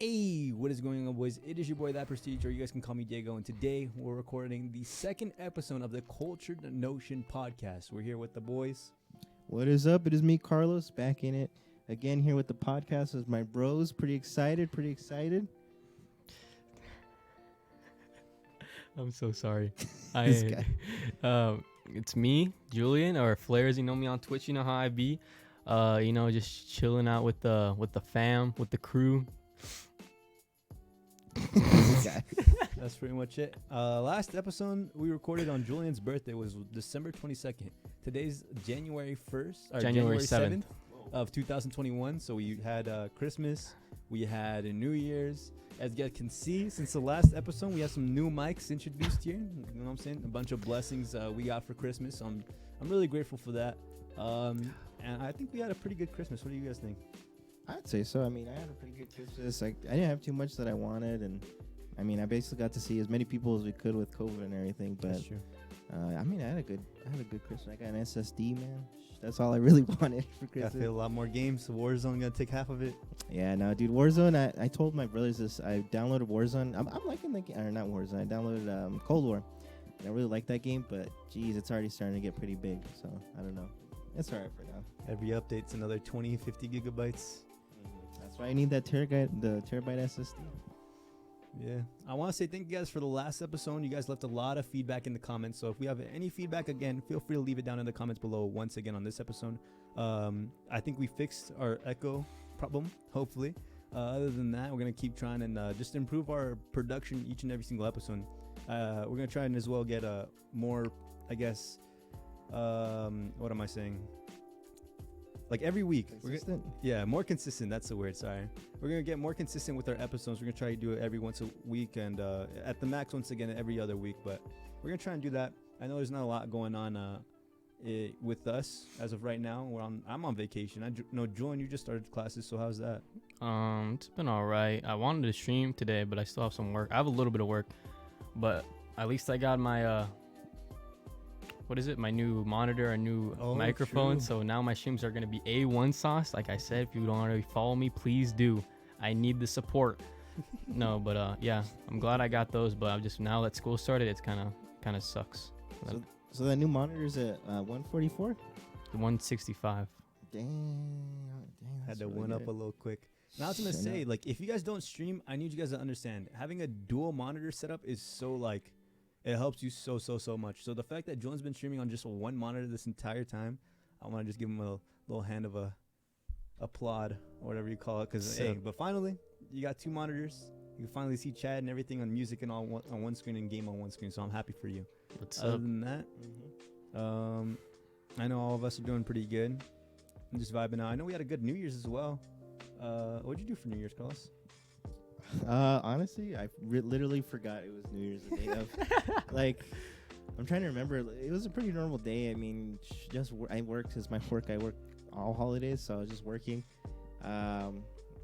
Hey, what is going on, boys? It is your boy, That Prestige, or you guys can call me Diego, and today we're recording the second episode of the Cultured Notion podcast. We're here with the boys. What is up? It is me, Carlos, back in it again here with the podcast as my bros. Pretty excited. I'm so sorry. This guy. It's me, Julian, or Flares. You know me on Twitch. You know how I be. Just chilling out with the fam, with the crew. This guy. That's pretty much it. Last episode we recorded on Julian's birthday was December 22nd. Today's January 1st, or January 7th. of 2021. So we had Christmas, we had a New Year's. As you guys can see, since the last episode, we have some new mics introduced here. You know what I'm saying? A bunch of blessings we got for Christmas. So I'm really grateful for that. And I think we had a pretty good Christmas. What do you guys think? I'd say so. I mean, I had a pretty good Christmas. I didn't have too much that I wanted, and I mean, I basically got to see as many people as we could with COVID and everything. But That's true. I mean, I had a good Christmas. I got an SSD, man. That's all I really wanted for Got Christmas. to play a lot more games. Warzone gonna take half of it. Yeah, no, dude, Warzone. I told my brothers this. I downloaded Warzone. I'm liking the game, or not Warzone. I downloaded Cold War. And I really like that game, but geez, it's already starting to get pretty big. So I don't know. It's alright for now. Every update's another 20, 50 gigabytes. That's why I need that the terabyte SSD. Yeah. I want to say thank you guys for the last episode. You guys left a lot of feedback in the comments. So if we have any feedback, again, feel free to leave it down in the comments below once again on this episode. I think we fixed our echo problem, hopefully. Other than that, we're going to keep trying and just improve our production each and every single episode. We're going to try and as well get a more, I guess, what am I saying? Like every week. Consistent? More consistent. That's the word. Sorry. We're going to get more consistent with our episodes. We're going to try to do it every once a week and at the max, once again, every other week. But we're going to try and do that. I know there's not a lot going on with us as of right now. I'm on vacation. I know, Julian, you just started classes. So how's that? It's been all right. I wanted to stream today, but I still have some work. I have a little bit of work, but at least I got my my new monitor, a new microphone. True. So now my streams are going to be A1 sauce. Like I said, if you don't already follow me, please do. I need the support. No, but yeah, I'm glad I got those. But I'm just, now that school started, it's kind of sucks. So that new monitor is at 144? The 165. Dang. Had to one up a little quick. Now I was gonna say, like, if you guys don't stream, I need you guys to understand having a dual monitor setup is so like, it helps you so much. So the fact that Julian's been streaming on just one monitor this entire time, I want to just give him a little hand of applaud or whatever you call it. Cause but finally you got two monitors. You can finally see chat and everything on music and all on one screen and game on one screen. So I'm happy for you. Other than that, I know all of us are doing pretty good. I'm just vibing out. I know we had a good New Year's as well. What'd you do for New Year's, Carlos? Honestly, I literally forgot it was New Year's Day. Like, I'm trying to remember. It was a pretty normal day. I mean, I worked as my work. I work all holidays, so I was just working. But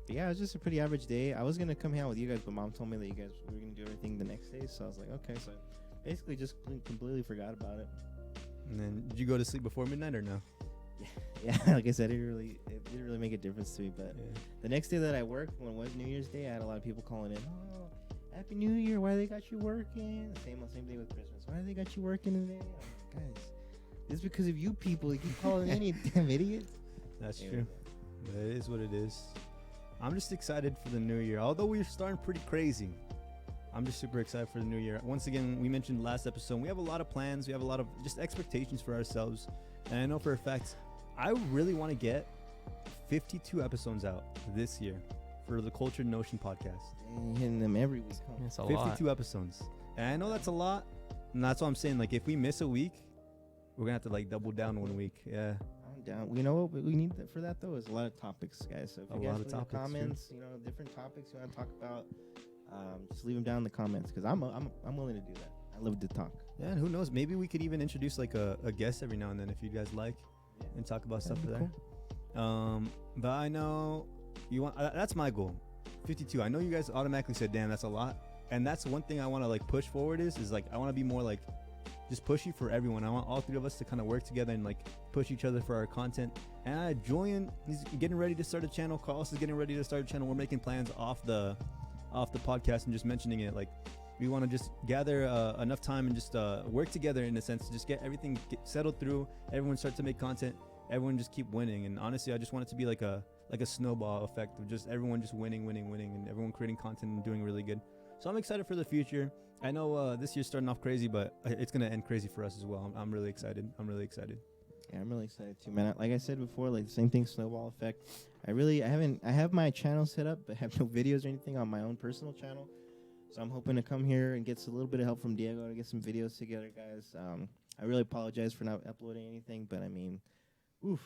yeah, it was just a pretty average day. I was gonna come hang out with you guys, but Mom told me that you guys were gonna do everything the next day. So I was like, okay. So I basically just completely forgot about it. And then, did you go to sleep before midnight or no? Yeah, like I said, it didn't really make a difference to me. But the next day that I worked, when it was New Year's Day, I had a lot of people calling in. Oh, Happy New Year! Why they got you working? Same day with Christmas. Why they got you working today? I'm like, guys, it's because of you people. You keep calling in, you damn idiots. That's true. But it is what it is. I'm just excited for the new year. Although we're starting pretty crazy, I'm just super excited for the new year. Once again, we mentioned last episode, we have a lot of plans. We have a lot of just expectations for ourselves. And I know for a fact, I really want to get 52 episodes out this year for the Cultured Notion podcast. And hitting them every week. Huh? That's a 52 lot. episodes. And I know that's a lot. And that's what I'm saying. Like, if we miss a week, we're going to have to, like, double down 1 week. Yeah. I'm down. You know what we need for that, though, is a lot of topics, guys. So if you guys put in comments, different topics you want to talk about, just leave them down in the comments, because I'm willing to do that. I love to talk. Yeah, and who knows? Maybe we could even introduce, like, a guest every now and then if you guys like. And talk about stuff there. Cool. But I know you want. That's my goal. 52. I know you guys automatically said, "Damn, that's a lot." And that's one thing I want to like push forward is like I want to be more like just pushy for everyone. I want all three of us to kind of work together and like push each other for our content. And Julian, he's getting ready to start a channel. Carlos is getting ready to start a channel. We're making plans off the podcast and just mentioning it. Like, we want to just gather enough time and just work together in a sense to just get everything settled through. Everyone start to make content. Everyone just keep winning. And honestly, I just want it to be like a snowball effect of just everyone just winning, and everyone creating content and doing really good. So I'm excited for the future. I know this year's starting off crazy, but it's gonna end crazy for us as well. I'm really excited. Yeah, I'm really excited too, man. Like I said before, like the same thing, snowball effect. I have my channel set up, but have no videos or anything on my own personal channel. So I'm hoping to come here and get a little bit of help from Diego to get some videos together, guys. I really apologize for not uploading anything, but I mean,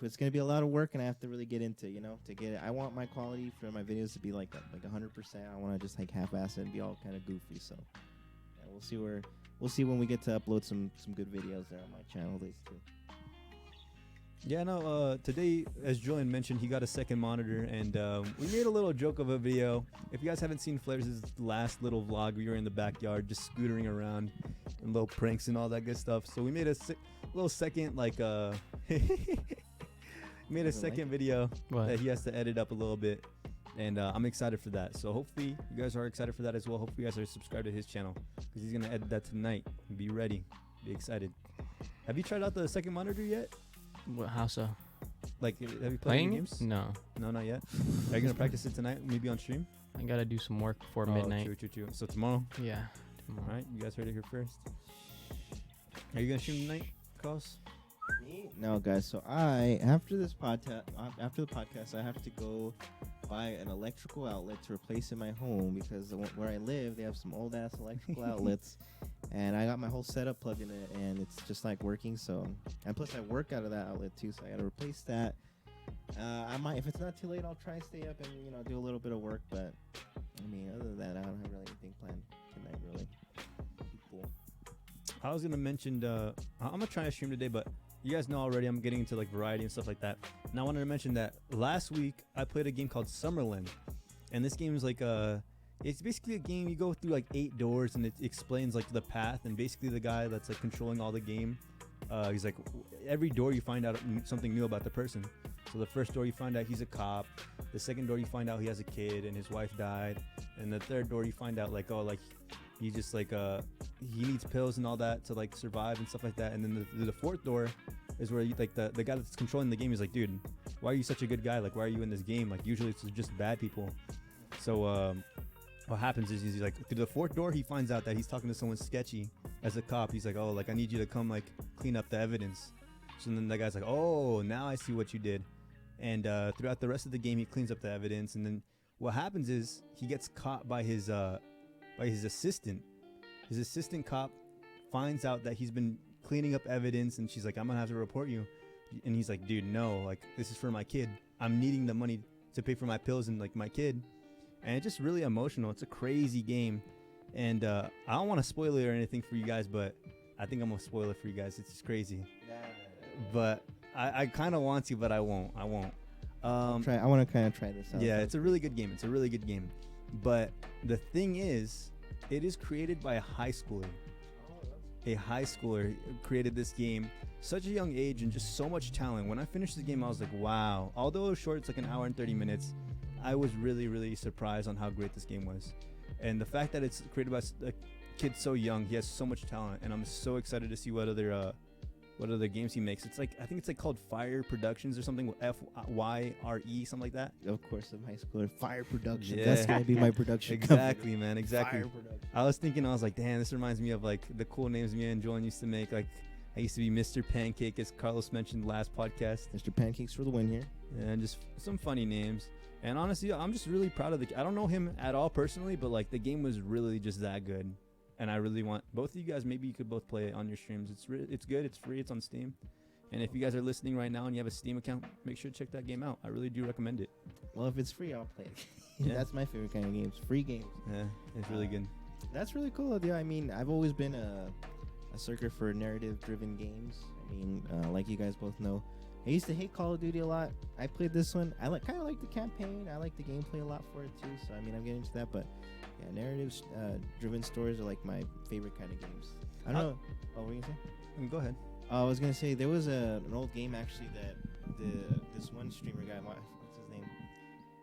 it's gonna be a lot of work, and I have to really get into, to get it. I want my quality for my videos to be like 100%. I want to just like half-ass it and be all kind of goofy. So yeah, we'll see when we get to upload some good videos there on my channel days too. Yeah, no, today, as Julian mentioned, he got a second monitor, and we made a little joke of a video. If you guys haven't seen Flares' last little vlog, we were in the backyard just scootering around and little pranks and all that good stuff. So we made a little second, made a second video that he has to edit up a little bit, and I'm excited for that. So hopefully you guys are excited for that as well. Hopefully you guys are subscribed to his channel, because he's going to edit that tonight. Be ready. Be excited. Have you tried out the second monitor yet? How so? Like, have you played Playing any games? No, not yet. Are you gonna practice it tonight? Maybe on stream. I gotta do some work before midnight. True. So tomorrow. Yeah, tomorrow. All right, you guys heard it here first. Are you gonna stream tonight, Carlos? No, guys. So after the podcast, I have to go buy an electrical outlet to replace in my home, because where I live, they have some old ass electrical outlets, and I got my whole setup plugged in it, and it's just like working. So, and plus I work out of that outlet too, so I got to replace that. I might, if it's not too late, I'll try and stay up and do a little bit of work. But I mean, other than that, I don't have really anything planned tonight. Really. Cool. I was gonna mention, I'm gonna try to stream today, but you guys know already I'm getting into like variety and stuff like that. And I wanted to mention that last week I played a game called Summerlin, and this game is like it's basically a game you go through like 8 doors, and it explains like the path, and basically the guy that's like controlling all the game, he's like, every door you find out something new about the person. So the first door you find out he's a cop, the second door you find out he has a kid and his wife died, and the third door you find out like, oh, like he just like he needs pills and all that to like survive and stuff like that. And then the fourth door is where you, like the guy that's controlling the game is like, dude, why are you such a good guy? Like, why are you in this game? Like, usually it's just bad people. So what happens is he's like, through the fourth door he finds out that he's talking to someone sketchy as a cop. He's like, oh, like I need you to come like clean up the evidence. So then the guy's like, oh, now I see what you did. And throughout the rest of the game he cleans up the evidence, and then what happens is he gets caught by his assistant. His assistant cop finds out that he's been cleaning up evidence, and she's like, I'm gonna have to report you. And he's like, dude, no, like this is for my kid. I'm needing the money to pay for my pills and like my kid. And it's just really emotional. It's a crazy game, and I don't want to spoil it or anything for you guys, but I think I'm gonna spoil it for you guys. It's just crazy. But I kind of want to, but I won't. I want to kind of try this out. Yeah, it's a really good game. But the thing is, it is created by a high schooler. A high schooler created this game, such a young age, and just so much talent. When I finished the game, I was like, wow. Although it was short, it's like an hour and 30 minutes, I was really, really surprised on how great this game was. And the fact that it's created by a kid so young, he has so much talent, and I'm so excited to see what other games he makes. It's like, I think it's like called Fire Productions or something, FYRE, something like that. Of course, I'm high schooler. Fire Productions. Yeah. That's gonna be my production. Exactly, company. Man. Exactly. Fire Productions. I was thinking, I was like, damn, this reminds me of like the cool names me and Julian used to make. Like, I used to be Mr. Pancake, as Carlos mentioned last podcast. Mr. Pancakes for the win here. And just some funny names. And honestly, I'm just really proud of I don't know him at all personally, but like the game was really just that good. And I really want both of you guys, maybe you could both play it on your streams. It's good. It's free. It's on Steam. And if you guys are listening right now and you have a Steam account, make sure to check that game out. I really do recommend it. Well, if it's free, I'll play it. Yeah. That's my favorite kind of games. Free games. Yeah, it's really good. That's really cool. Yeah, I mean, I've always been a sucker for narrative-driven games. I mean, like you guys both know, I used to hate Call of Duty a lot. I played this one. I kind of like the campaign. I like the gameplay a lot for it too. So I mean, I'm getting into that. But yeah, narrative driven stories are like my favorite kind of games. I don't know. Oh, what were you gonna say? Go ahead. I was gonna say there was an old game actually that this one streamer guy, what's his name?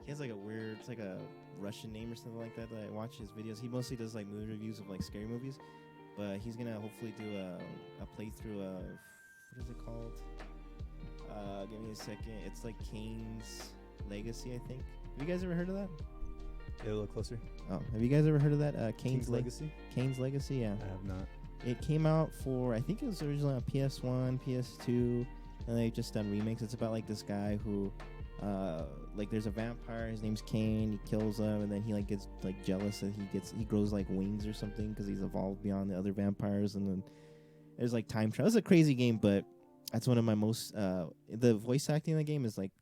He has like a weird, it's like a Russian name or something like that. That I watch his videos. He mostly does like movie reviews of like scary movies, but he's gonna hopefully do a playthrough of, what is it called? Give me a second. It's like Kane's Legacy, I think. Have you guys ever heard of that? Yeah, a little closer. Oh, have you guys ever heard of that? King's Legacy. Kane's Legacy, yeah. I have not. It came out for, I think it was originally on PS1, PS2, and they've just done remakes. It's about like this guy who, like there's a vampire. His name's Kane. He kills him, and then he like gets like jealous that he grows like wings or something because he's evolved beyond the other vampires. And then there's like time travel. It's a crazy game, but that's one of my most. The voice acting in the game is like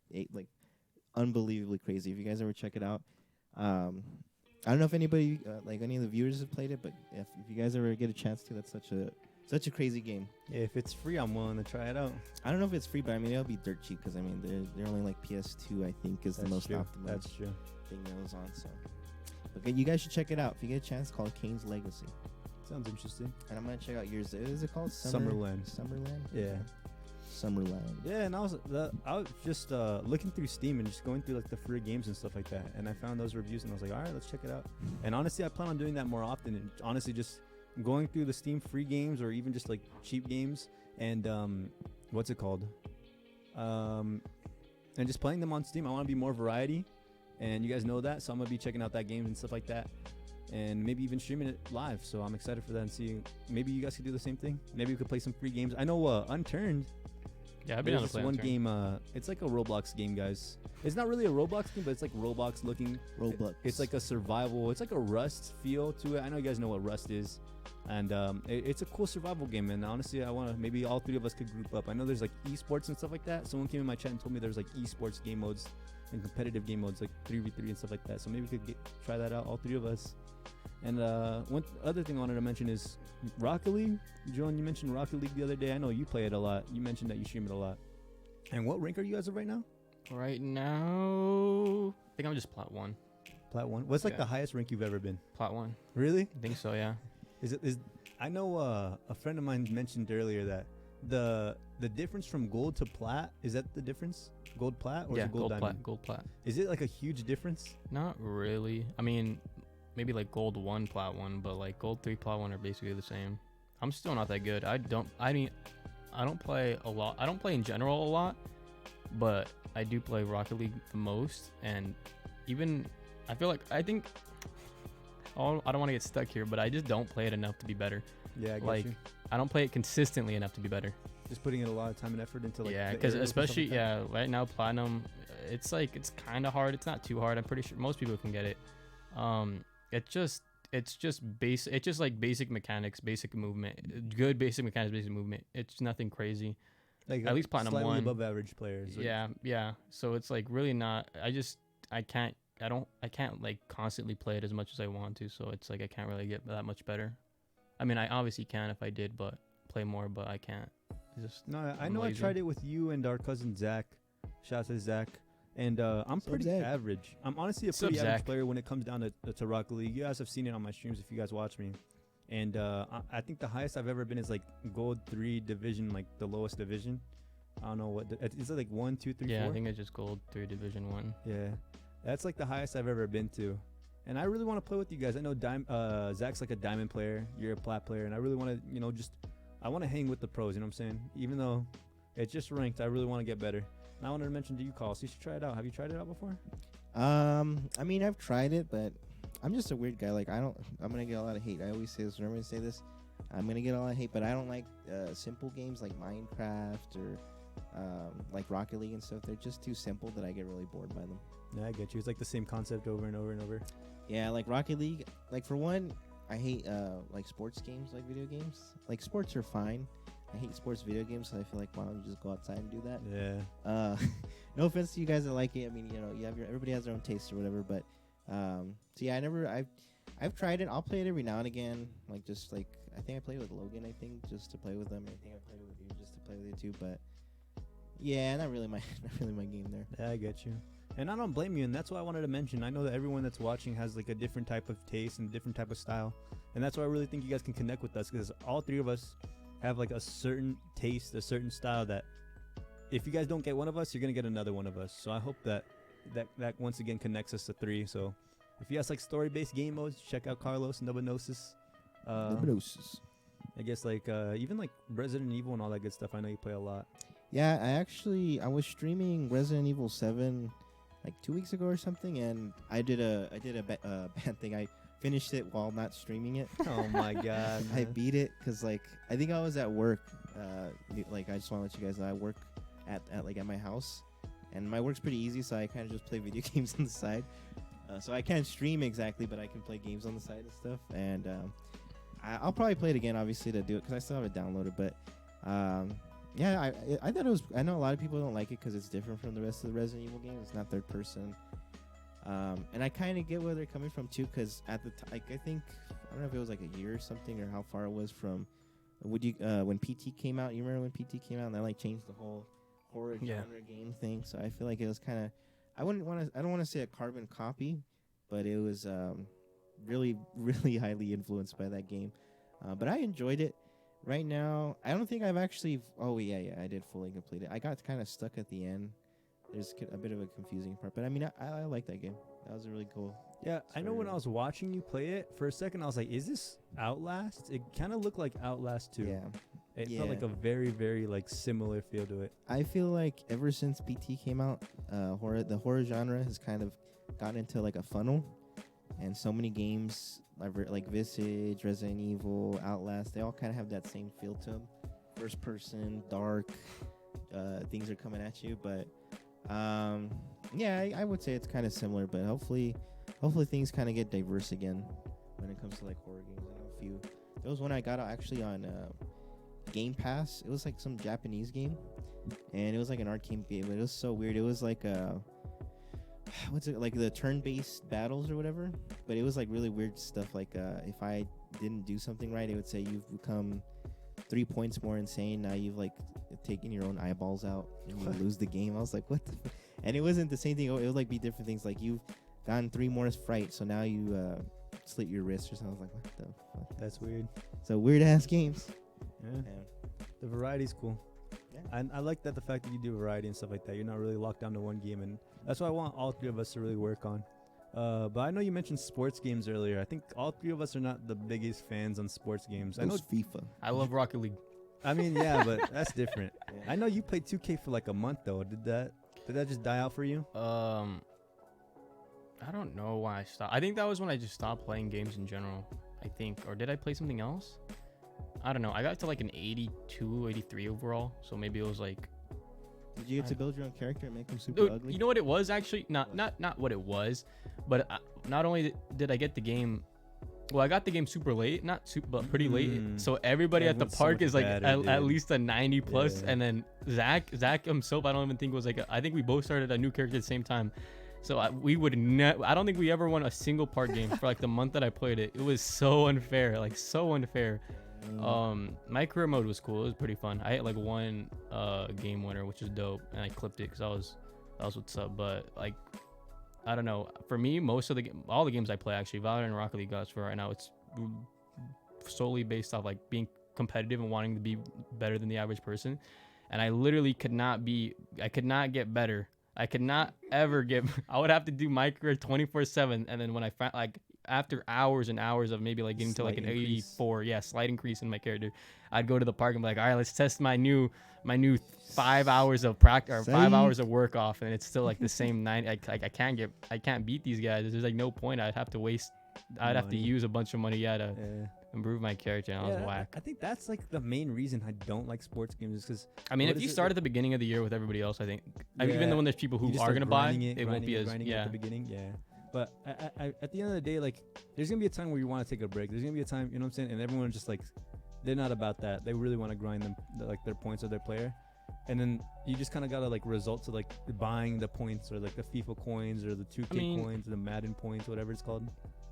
unbelievably crazy. If you guys ever check it out. I don't know if anybody, like any of the viewers have played it, but if you guys ever get a chance to, that's such a crazy game. Yeah, if it's free, I'm willing to try it out. I don't know if it's free, but I mean it'll be dirt cheap because I mean they're only like PS2, I think, is the most optimal That's true. thing that was on. So, okay, you guys should check it out if you get a chance. Called Kane's Legacy, Sounds interesting. and I'm gonna check out yours. Is it called Summerland. Summerland. Yeah. Summerland. Yeah, and I was just looking through Steam and just going through like the free games and stuff like that, and I found those reviews and I was like, all right, let's check it out. And honestly, I plan on doing that more often. And honestly, just going through the Steam free games or even just like cheap games and what's it called? And just playing them on Steam. I want to be more variety, and you guys know that, so I'm gonna be checking out that games and stuff like that, and maybe even streaming it live. So I'm excited for that and see. Maybe you guys could do the same thing. Maybe we could play some free games. I know Unturned. Yeah, I've been There's on to this play one Unturned. game. It's like a Roblox game, guys. It's not really a Roblox game, but it's like Roblox looking. Roblox. It's like a survival. It's like a Rust feel to it. I know you guys know what Rust is, and it's a cool survival game. And honestly, I want to maybe all three of us could group up. I know there's like esports and stuff like that. Someone came in my chat and told me there's like esports game modes and competitive game modes like 3v3 and stuff like that. So maybe we could try that out, all three of us. And one other thing I wanted to mention is Rocket League. Joan, you mentioned Rocket League the other day. I know you play it a lot. You mentioned that you stream it a lot. And what rank are you as of right now? Right now, I think I'm just plat 1. Plat 1. What's like Yeah. the highest rank you've ever been? Plat 1. Really? I think so, yeah. Is I know a friend of mine mentioned earlier that the difference from gold to plat, is that the difference? Gold plat or is Yeah, it gold diamond? gold plat. Is it like a huge difference? Not really. I mean, maybe like gold 1, plat 1, but like gold 3, plat 1 are basically the same. I'm still not that good. I don't play a lot. I don't play in general a lot, but I do play Rocket League the most. And even, I think, I don't want to get stuck here, but I just don't play it enough to be better. Yeah, I get Like, you. I don't play it consistently enough to be better. Just putting in a lot of time and effort into like Yeah, the because aerials and stuff especially, like that. right now, Platinum, it's kind of hard. It's not too hard. I'm pretty sure most people can get it. It's just like basic mechanics, basic movement, good basic mechanics, basic movement. It's nothing crazy. Like at least Platinum slightly 1. above average players. Like, Yeah. So it's like really not. I can't like constantly play it as much as I want to. So it's like I can't really get that much better. I mean, I obviously can if I did, but play more, but I can't. It's just No, I I'm know lazy. I tried it with you and our cousin Zach. Shout out to Zach. And I'm Sup, pretty Zach? average. I'm honestly a Sup, pretty average Zach? player when it comes down to Rocket League. You guys have seen it on my streams if you guys watch me. And I think the highest I've ever been is like Gold 3 division, like the lowest division. I don't know what. Is it like 1, 2, 3, 4? yeah. I think it's just gold 3 Division 1. Yeah, that's like the highest I've ever been to. And I really want to play with you guys. I know Zach's like a diamond player. You're a plat player. And I really want to, I want to hang with the pros. You know what I'm saying? Even though it's just ranked, I really want to get better. And I wanted to mention to you, Carl, so you should try it out. Have you tried it out before? I mean, I've tried it, but I'm just a weird guy. Like, I'm gonna get a lot of hate. I always say this whenever I say this. I'm gonna get a lot of hate, but I don't like simple games like Minecraft or like Rocket League and stuff. They're just too simple that I get really bored by them. Yeah, I get you. It's like the same concept over and over and over. Yeah, like Rocket League. Like, for one, I hate like sports games, like video games. Like, sports are fine. I hate sports video games, so I feel like why don't you just go outside and do that? Yeah. No offense to you guys that like it. I mean, everybody has their own taste or whatever. But so yeah, I've tried it. I'll play it every now and again. Like, just like, I think I played with Logan. I think just to play with them. I think I played with you just to play with you too. But yeah, not really my game there. Yeah, I get you. And I don't blame you, and that's why I wanted to mention. I know that everyone that's watching has like a different type of taste and different type of style, and that's why I really think you guys can connect with us, because all three of us, have like a certain taste, a certain style that if you guys don't get one of us, you're gonna get another one of us. So I hope that once again connects us to 3. So if you guys like story-based game modes, check out Carlos and Nubanosis. I guess like even like Resident Evil and all that good stuff. I know you play a lot. Yeah, I was streaming Resident Evil 7 like 2 weeks ago or something, and I did a bad thing. I finished it while not streaming it. Oh my god! I man. beat it because like I think I was at work. Like I just want to let you guys know I work at my house, and my work's pretty easy, so I kind of just play video games on the side. So I can't stream exactly, but I can play games on the side and stuff. And I'll probably play it again, obviously, to do it because I still have it downloaded. But yeah, I thought it was. I know a lot of people don't like it because it's different from the rest of the Resident Evil games. It's not third person. And I kind of get where they're coming from too, because at the time, I think I don't know if it was like a year or something, or how far it was from. When PT came out? You remember when PT came out and they like changed the whole horror genre game thing? So I feel like it was kind of. I don't want to say a carbon copy, but it was really, really highly influenced by that game. But I enjoyed it. Right now, I don't think I've actually. Oh yeah, I did fully complete it. I got kind of stuck at the end. There's a bit of a confusing part, but I mean, I like that game. That was a really cool. Yeah, I know when I was watching you play it, for a second I was like, is this Outlast? It kind of looked like Outlast 2. Yeah. It felt like a very, very like similar feel to it. I feel like ever since PT came out, the horror genre has kind of gotten into like a funnel, and so many games like Visage, Resident Evil, Outlast, they all kind of have that same feel to them. First person, dark, things are coming at you, but yeah, I would say it's kind of similar, but hopefully things kind of get diverse again when it comes to like horror games. I know there was one I got actually on Game Pass. It was like some Japanese game, and it was like an arcade game, but it was so weird. It was like what's it like, the turn-based battles or whatever, but it was like really weird stuff. Like if I didn't do something right, it would say you've become 3 points more insane. Now you've like taken your own eyeballs out and you lose the game. I was like, what the and it wasn't the same thing. It would like be different things, like you've gotten 3 more fright, so now you slit your wrist or something. I was like, what the fuck? That's weird. So weird ass games. Yeah. The variety's cool. Yeah. And I like that the fact that you do variety and stuff like that. You're not really locked down to one game, and that's what I want all 3 of us to really work on. But I know you mentioned sports games earlier. I think all 3 of us are not the biggest fans on sports games. I know FIFA. I love Rocket League. I mean, yeah, but that's different. Yeah. I know you played 2K for like a month though. Did that just die out for you? I don't know why I stopped. I think that was when I just stopped playing games in general. I think, or did I play something else? I don't know. I got to like an 82, 83 overall. So maybe it was like. Did you get to build your own character and make him super Dude, ugly? you know what it was actually? Not what it was, but not only did I get the game. Well, I got the game super late, not super, but pretty late. So everybody at the Everyone's so park much is like better, at least a 90 plus, Yeah. and then Zach himself, I don't even think was like. I think we both started a new character at the same time. So we would I don't think we ever won a single park game for like the month that I played it. It was so unfair, like so unfair. My career mode was cool. It was pretty fun. I hit like one game winner, which is dope, and I clipped it because that was what's up. But like, I don't know. For me, most of all the games I play, actually, Valorant and Rocket League, for right now, it's solely based off like being competitive and wanting to be better than the average person. And I literally could not get better. I could not ever get. I would have to do my career 24/7, and then when I found like after hours and hours of maybe like getting to like an 84, slight increase in my character, I'd go to the park and be like, all right, let's test my new 5 hours of practice or 5 hours of work off, and it's still like the same 9. I can't beat these guys. There's like no point. I'd have to use a bunch of money to improve my character, and I was whack. I think that's like the main reason I don't like sports games, is because I mean, if you start at the beginning of the year with everybody else, I think even though when there's people who are gonna buy it won't be as at the beginning. But I at the end of the day, like, there's gonna be a time where you want to take a break. There's gonna be a time, you know what I'm saying, and everyone's just like, they're not about that. They really want to grind them, like, their points of their player, and then you just kind of gotta like resort to like buying the points, or like the FIFA coins, or the 2K coins, or the Madden points, whatever it's called.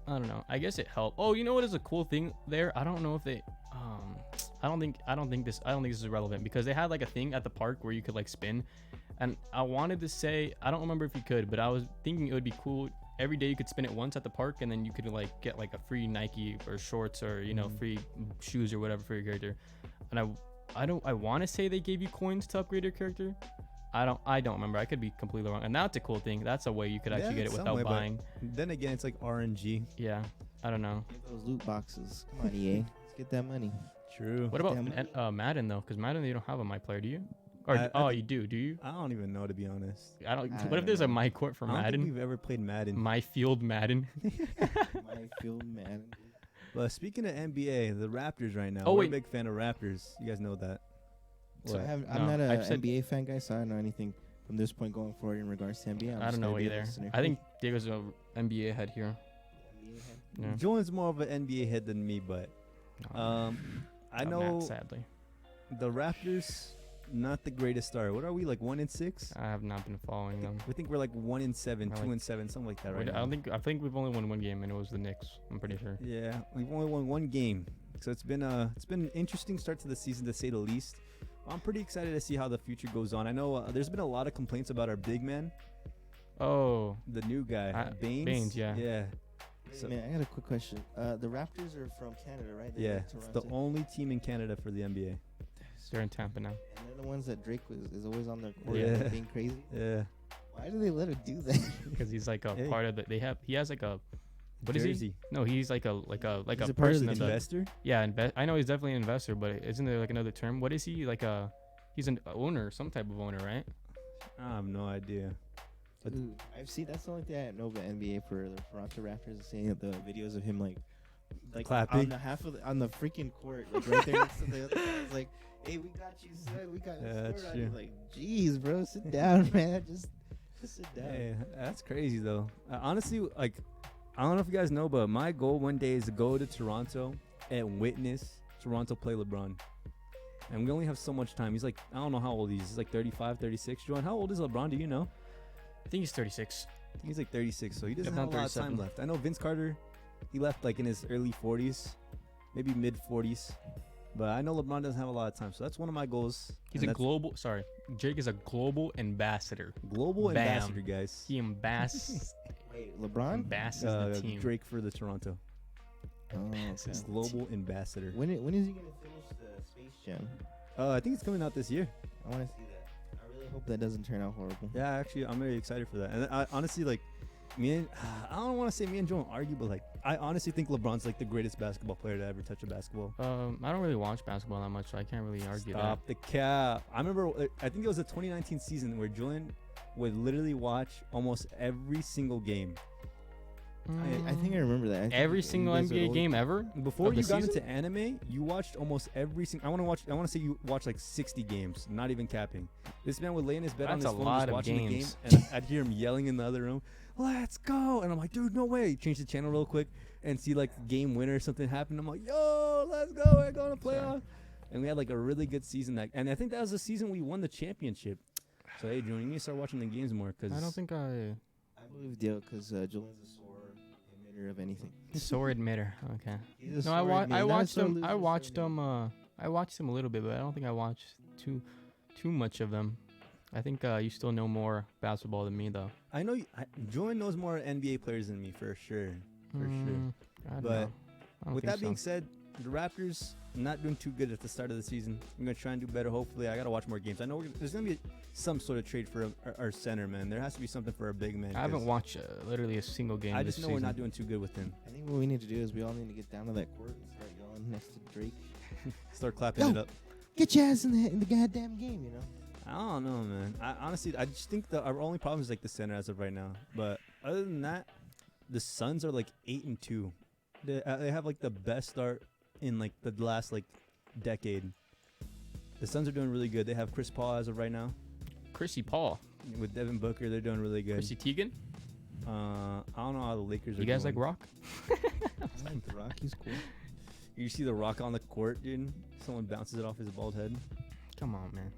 I don't know. I guess it helped. Oh, you know what is a cool thing there? I don't know if they. I don't think this is relevant, because they had like a thing at the park where you could like spin, and I wanted to say, I don't remember if you could, but I was thinking it would be cool every day you could spin it once at the park, and then you could like get like a free Nike or shorts or free shoes or whatever for your character. And I want to say they gave you coins to upgrade your character. I don't remember. I could be completely wrong. And that's a cool thing. That's a way you could actually get it some without way, but buying. Then again, it's like RNG. Yeah, I don't know. Get those loot boxes. Come on, EA. Let's get that money. True. What about Damn. Madden though? Because Madden, you don't have a My Player, do you? Or you do? Do you? I don't even know, to be honest. I don't. I What if don't there's a know. My Court for I don't think Madden? we've ever played Madden. My Field Madden. My field man. But speaking of NBA, the Raptors right now. Oh, we're wait. a big fan of Raptors. You guys know that. So What? I'm No, not I've a said- NBA fan guy, so I don't know anything from this point going forward in regards to NBA. I don't know either. I think Diego's a NBA head here. Yeah. Joan's more of an NBA head than me, but I Not know Matt, sadly. the Raptors, not the greatest start. What are we, like 1-6? I have not been following them. We think we're like 1-7, I 2-7, something like that right I now. don't think. I think we've only won one game, and it was the Knicks. I'm pretty sure. Yeah, we've only won one game, so it's been an interesting start to the season, to say the least. I'm pretty excited to see how the future goes on. I know there's been a lot of complaints about our big man, Oh, the new guy, Baines. Baines, yeah. Yeah. So, Man, I got a quick question. The Raptors are from Canada, right? They're yeah, like it's the Toronto. only team in Canada for the NBA. they're in Tampa now. And they're the ones that Drake is always on their court Yeah. and being crazy. Yeah. Why do they let him do that? Because he's like a Hey. part of the. He has like a. What is he? Jersey. No, he's like a He's a a part of person the in the. Investor? Yeah, I know he's definitely an investor, but isn't there like another term? What is he like a? He's an owner, some type of owner, right? I have no idea. But- Dude, I've seen that's the only thing I know about NBA for the Toronto Raptors is seeing the videos of him like Clapping. on the on the freaking court, like right there next to the other guy. It's like, hey, we got you, son. We got Yeah, this that's score on you. true. Like, jeez, bro, sit down, man. Just sit down. Hey, that's crazy though. Honestly, like, I don't know if you guys know, but my goal one day is to go to Toronto and witness Toronto play LeBron. And we only have so much time. He's like, I don't know how old he is. He's like 35, 36. Joan, how old is LeBron? Do you know? I think he's 36. I think he's like 36, so he doesn't If have a not lot of time 37. left. I know Vince Carter, he left like in his early 40s, maybe mid 40s. But I know LeBron doesn't have a lot of time, so that's one of my goals. He's and a that's global. Sorry, Jake is a global ambassador. global Bam. ambassador, guys. He ambassadors Wait, LeBron? the team. Drake for the Toronto. Oh, Ambassadors okay. the Global ambassador. When is he gonna finish the Space Jam? I think it's coming out this year. I want to see that. I really hope that doesn't turn out horrible. Yeah, actually, I'm very excited for that. And I honestly, like, I don't want to say me and Joan argue, but like, I honestly think LeBron's like the greatest basketball player to ever touch a basketball. I don't really watch basketball that much, so I can't really argue Stop the cap. I remember, I think it was the 2019 season where Julian would literally watch almost every single game. that. I think I remember that. I think Every you single guys would NBA always- game ever. Before Of the you got season? into anime, you watched almost every single. I want to say you watched like 60 games, not even capping. This man would lay in his bed on That's his a phone lot just of watching the game, games. and I'd hear him yelling in the other room, "Let's go!" And I'm like, "Dude, no way!" Change the channel real quick and see like game winner or something happen. I'm like, "Yo, let's go! We're going to playoff!" And we had like a really good season and I think that was the season we won the championship. So hey, Julian, you need to start watching the games more because I don't think I. I believe Dale because Julian's a sore emitter of anything. Sore admitter. Okay. He's a No, I sore emitter, not a watched sore them. loser, I sore watched emitter. them. I watched them a little bit, but I don't think I watched too much of them. I think you still know more basketball than me, though. I know Julian knows more NBA players than me for sure. For sure. I don't But know. I don't With think that being so. said, the Raptors not doing too good at the start of the season. I'm gonna try and do better. Hopefully, I gotta watch more games. I know there's gonna be some sort of trade for our center, man. There has to be something for our big man. I haven't 'cause watched literally a single game. I this just know season. we're not doing too good with him. I think what we need to do is we all need to get down to that court and start yelling next to Drake. Start clapping Yo. it up. Get your ass in the goddamn game, you know. I don't know, man. I honestly, I just think our only problem is like the center as of right now. But other than that, the Suns are like 8-2. They have like the best start in like the last like decade. The Suns are doing really good. They have Chris Paul as of right now. Chrissy Paul, With Devin Booker, they're doing really good. Chrissy Teigen. I don't know how the Lakers are You guys doing. like Rock? I like the Rock. He's cool. You see the Rock on the court, dude? Someone bounces it off his bald head. Come on, man.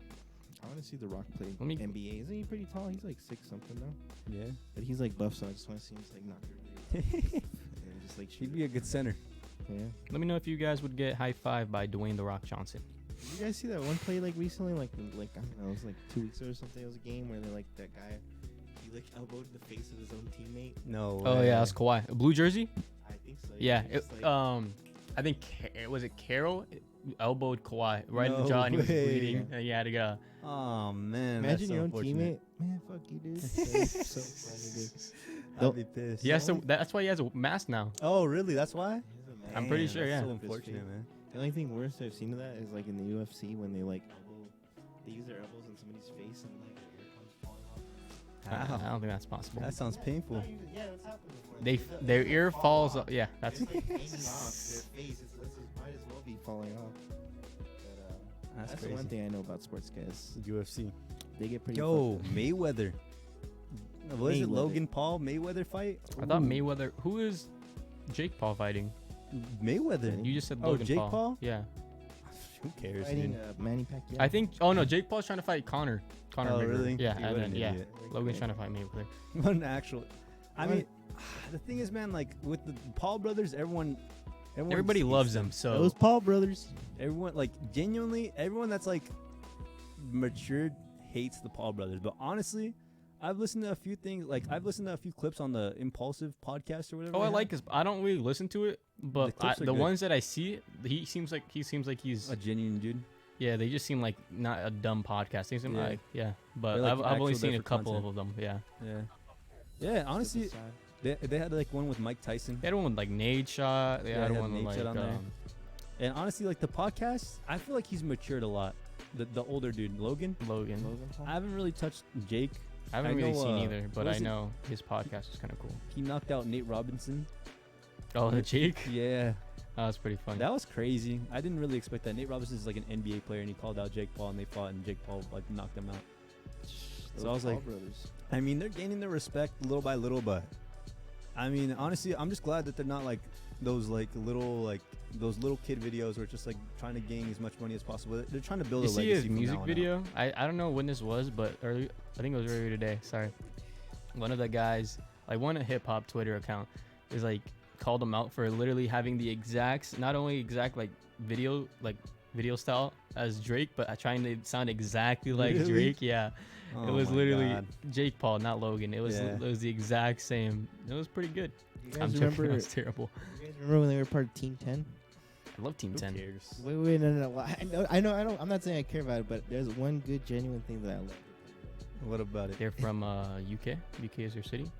I want to see the Rock play Let me- NBA. Isn't he pretty tall? He's like 6 something now. Yeah. But he's like buff, so I just want to see him just like knock everybody and then just like shoot. He'd be a good center. Yeah. Let me know if you guys would get high five by Dwayne the Rock Johnson. Did you guys see that one play like recently? Like I don't know, it was like 2 weeks ago or something. It was a game where they like that guy. he like elbowed the face of his own teammate. No. Oh way. yeah, that's Kawhi. A blue jersey. I think so. Yeah. he just, I think was it Carroll elbowed Kawhi right in the No jaw and he was way. bleeding. And he had to go. Oh man. imagine that's so your own unfortunate. teammate. Man, fuck you, dude. That's so funny, dude. I'd be pissed. He has to. That's why he has a mask now. Oh really? That's why. I'm pretty Man, sure, that's yeah. So unfortunate, man. The only thing worse I've seen of that is like in the UFC when they like they use their elbows in somebody's face and like their ear comes falling off. I don't think that's possible. That sounds painful. Yeah, that's happened before. Their ear falls. Yeah, that's. It's like hanging off their face. It might as well be falling off. But, That's that's the crazy. one thing I know about sports guys. UFC. They get pretty. Yo, fucked up. Mayweather. What is it? Mayweather. Logan Paul Mayweather fight? I thought Ooh. Mayweather. Who is Jake Paul fighting? Mayweather. You just said Oh, Logan Jake Paul. Paul? Yeah. Who cares, Fighting dude? Manny Pacquiao. I think. Oh no, Jake Paul's trying to fight Connor. Connor. Oh, McGregor. really? Yeah. He And what then an yeah. idiot. Logan's trying to fight Mayweather. What an actual. I What? mean, the thing is, man, like with the Paul brothers, everyone Everybody hates loves them. So Those Paul brothers. Everyone, like, genuinely, everyone that's like matured hates the Paul brothers. But honestly, I've listened to a few things. Like, I've listened to a few clips on the Impulsive podcast or whatever. Oh, they I have. like his. I don't really listen to it, but The clips are the good. ones that I see, he seems like he's. a genuine dude. Yeah, they just seem like not a dumb podcast. They seem Yeah. like but They're, like, I've only actual seen a there for couple content. of them. Yeah, Yeah. Yeah, honestly, they had like one with Mike Tyson. they had one with like Nate Shot. They Yeah, had they had one with Nate like Shot on there. And honestly, like the podcast, I feel like he's matured a lot. The older dude, Logan. Logan. Logan Paul? I haven't really touched Jake. I haven't I really know, seen either, but what I was it? know his podcast is kind of cool. He knocked out Nate Robinson. Oh, the Jake. Yeah, Oh, that's pretty funny. that was crazy. I didn't really expect that. Nate Robinson is like an NBA player, and he called out Jake Paul, and they fought, and Jake Paul like knocked him out. Those So I was Paul like, brothers. I mean, they're gaining their respect little by little, but I mean, honestly, I'm just glad that they're not like those those little kid videos where it's just like trying to gain as much money as possible. They're trying to build you a see legacy. his from music now on out. video? I don't know when this was, but early. I think it was earlier today. Sorry. One of the guys, like one hip hop Twitter account, is like called him out for literally having the not only exact like video style as Drake, but trying to sound exactly like Really? Drake. Yeah. Oh it was my literally God. Jake Paul, not Logan. It was Yeah. it was the exact same. It was pretty good. You I'm guys joking. remember? It was terrible. You guys remember when they were part of Team 10? I love Team Who 10. cares? Wait, no. Well, I know. I'm not saying I care about it, but there's one good, genuine thing that I love. What about it? They're from UK. UK is your city?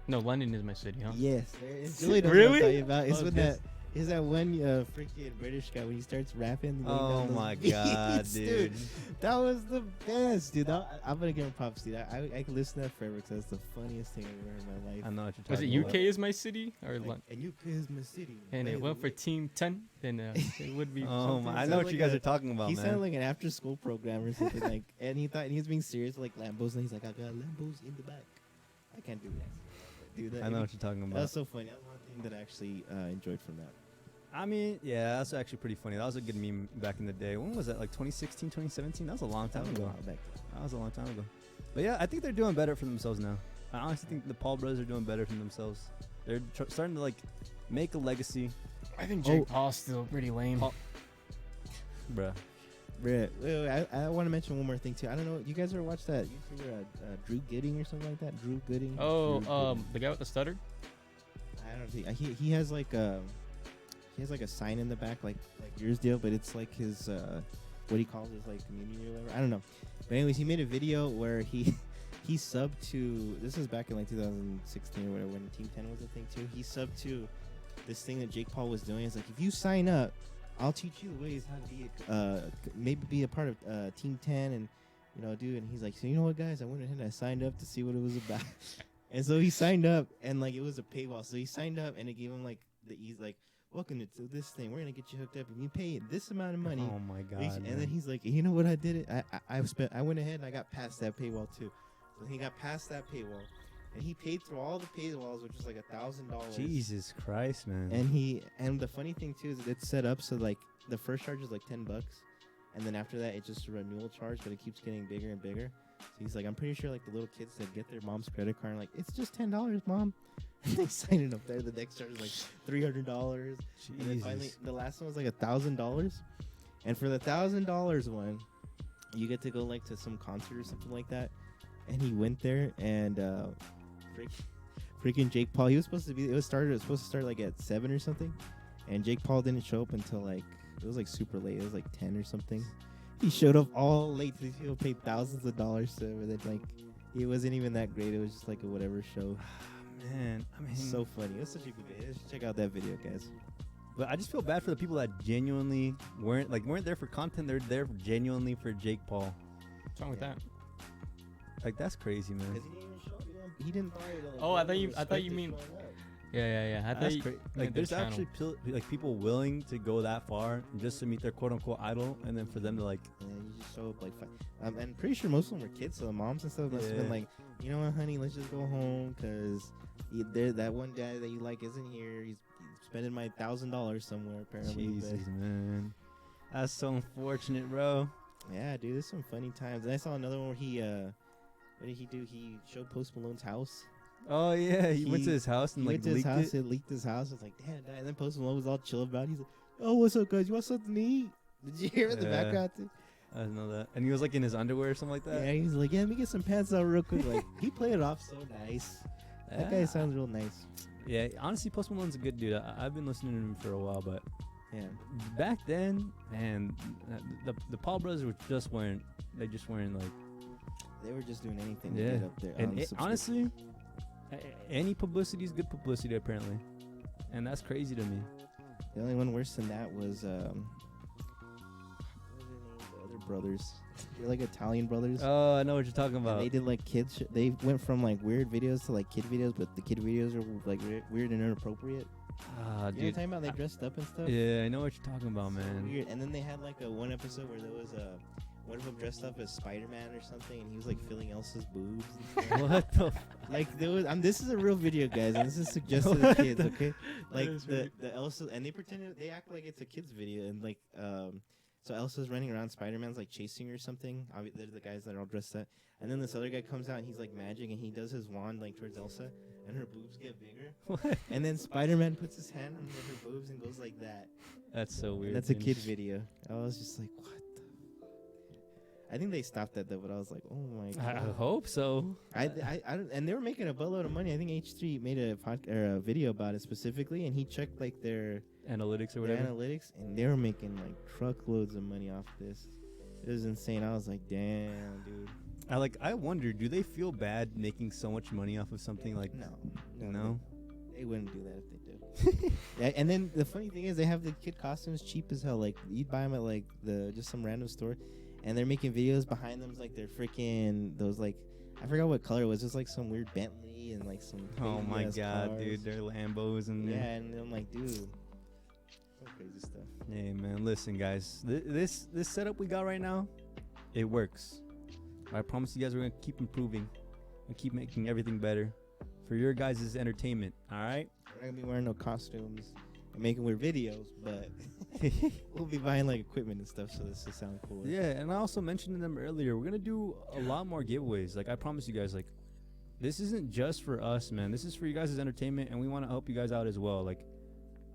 No, London is my city, huh? Yes, Julie knows Really? what I'm talking about. It's when Okay. that is that one freaking British guy when he starts rapping. going Oh down those my beats, God, dude. That was the best, dude. I'm gonna give him props, dude. I can listen to that forever because that's the funniest thing I've ever heard in my life. I know what you're Was it talking UK about. is my city? Or Like, and UK is my city. and it went for Team 10, then it would be. Oh something my! I sound know what like you guys a- are talking about, He man. sounded like an after-school program or something like, and he thought he was being serious like Lambos, and he's like, I got Lambos in the back. I can't do that. Do that. I know what you're talking That about. was so funny. That was one thing that I actually enjoyed from that. I mean, yeah, that's actually pretty funny. That was a good meme back in the day. When was that? Like 2016, 2017? That was a long time ago. That was a long time ago. But yeah, I think they're doing better for themselves now. I honestly think the Paul brothers are doing better for themselves. They're starting to like make a legacy, I think Jake Paul's still pretty lame. Paul- bruh. Wait, I want to mention one more thing too. I don't know. You guys ever watched that YouTuber Drew Gidding or something like that? Drew Gidding. Oh, Drew Gidding. the guy with the stutter? I don't think he has like a sign in the back like yours deal, but it's like his what he calls his like community or whatever. I don't know. But anyways, he made a video where he subbed to, this is back in like 2016 or whatever when Team 10 was a thing too. He subbed to this thing that Jake Paul was doing. It's like, if you sign up, I'll teach you ways how to be maybe be a part of Team 10 and dude. And he's like, so you know what, guys, I went ahead and I signed up to see what it was about. And so he signed up, and like it was a paywall. So he signed up, and it gave him like the ease, like, welcome to this thing. We're gonna get you hooked up, and you pay this amount of money. Oh my god! And man. then he's like, you know what? I did it. I went ahead and I got past that paywall too. So he got past that paywall, and he paid through all the paywalls, which is like $1,000. Jesus Christ, man. And the funny thing too is that it's set up so like the first charge is like $10, and then after that it's just a renewal charge, but it keeps getting bigger and bigger. So he's like, I'm pretty sure like the little kids that get their mom's credit card are like, it's just $10, mom. And they sign it up there. The next charge is like $300. And then finally, Jesus. the last one was like $1,000. And for the $1,000 one, you get to go like to some concert or something like that. and he went there and freaking Jake Paul. He was supposed to be. It was supposed to start like at 7 or something, and Jake Paul didn't show up until like it was like super late. It was like 10 or something. He showed up all late. These people paid thousands of dollars to him, and then like it wasn't even that great. It was just like a whatever show. Man, I mean, So funny. It was such a good video. Check out that video, guys. but I just feel bad for the people that genuinely weren't there for content. They're there genuinely for Jake Paul. What's wrong with Yeah. that? Like that's crazy, man. Because he didn't even show up. He didn't buy it. Oh, I thought you mean- Yeah. I thought That's you crazy. meant Like their there's channel. actually like people willing to go that far just to meet their quote unquote idol, and then for them to like, Yeah, you just show up like and pretty sure most of them were kids, so the moms and stuff must have been Yeah. like, you know what, honey, let's just go home because that one guy that you like isn't here. He's spending my $1,000 somewhere apparently. but- Jesus, man, that's so unfortunate, bro. yeah, dude, there's some funny times. And I saw another one where he what did he do? He showed Post Malone's house. Oh yeah, he went to He- his house and He like went to his leaked house. it. It leaked his house. It's like, damn, dad. And then Post Malone was all chill about it. He's like, oh, what's up, guys? You want something to eat? Did you hear in the Yeah. background too? I didn't know that. And he was like in his underwear or something like that. Yeah, he's like, yeah, let me get some pants out real quick. Like, he played it off so nice. That guy Yeah. sounds real nice. Yeah, honestly, Post Malone's a good dude. I've been listening to him for a while, but Yeah. back then, man, the Paul brothers were just wearing. They just wearing like. They were just doing anything Yeah. to get up there. And on it, subscription. honestly, any publicity is good publicity apparently, and that's crazy to me. The only one worse than that was what were their names? The other brothers. They're like Italian brothers. Oh, I know what you're talking And about. they did like kids. They went from like weird videos to like kid videos, but the kid videos are like weird and inappropriate. Ah, You know what I'm dude. talking about? They dressed up and stuff. Yeah, I know what you're talking about, So man. weird. And then they had like a one episode where there was one of them dressed up as Spider-Man or something, and he was like filling Elsa's boobs. And stuff. What the? Like there was, this is a real video, guys, and this is suggested to What kids, the- okay? Like is the Elsa, and they act like it's a kids video, and like so Elsa's running around, Spider-Man's like chasing her or something. They're the guys that are all dressed up, and then this other guy comes out and he's like magic, and he does his wand like towards Elsa, and her boobs get bigger, What? and then Spider-Man puts his hand on her boobs and goes like that. That's so weird. That's a man. kid video. I was just like, what the? I think they stopped that though, but I was like, oh my I god. hope so. I don't, and they were making a buttload of money. I think H3 made a video about it specifically, and he checked like their Analytics or their whatever. analytics, and they were making like truckloads of money off this. It was insane. I was like, damn, dude. I wonder, do they feel bad making so much money off of something like? No, they wouldn't do that if they did. Yeah, and then the funny thing is, they have the kid costumes cheap as hell. Like you'd buy them at like just some random store, and they're making videos behind them like they're freaking those like I forgot what color it was. Just like some weird Bentley and like some. Oh my crazy-ass god, cars. dude, they're Lambos and Yeah, and I'm like, dude, some crazy stuff. Hey man, listen guys, this setup we got right now, it works. I promise you guys we're gonna keep improving and keep making everything better for your guys' entertainment. All right. We're not gonna be wearing no costumes and making weird videos, but we'll be buying like equipment and stuff, so this will sound cool. Yeah, and I also mentioned to them earlier, we're gonna do a lot more giveaways. Like I promise you guys, like this isn't just for us, man. This is for you guys' entertainment, and we want to help you guys out as well. Like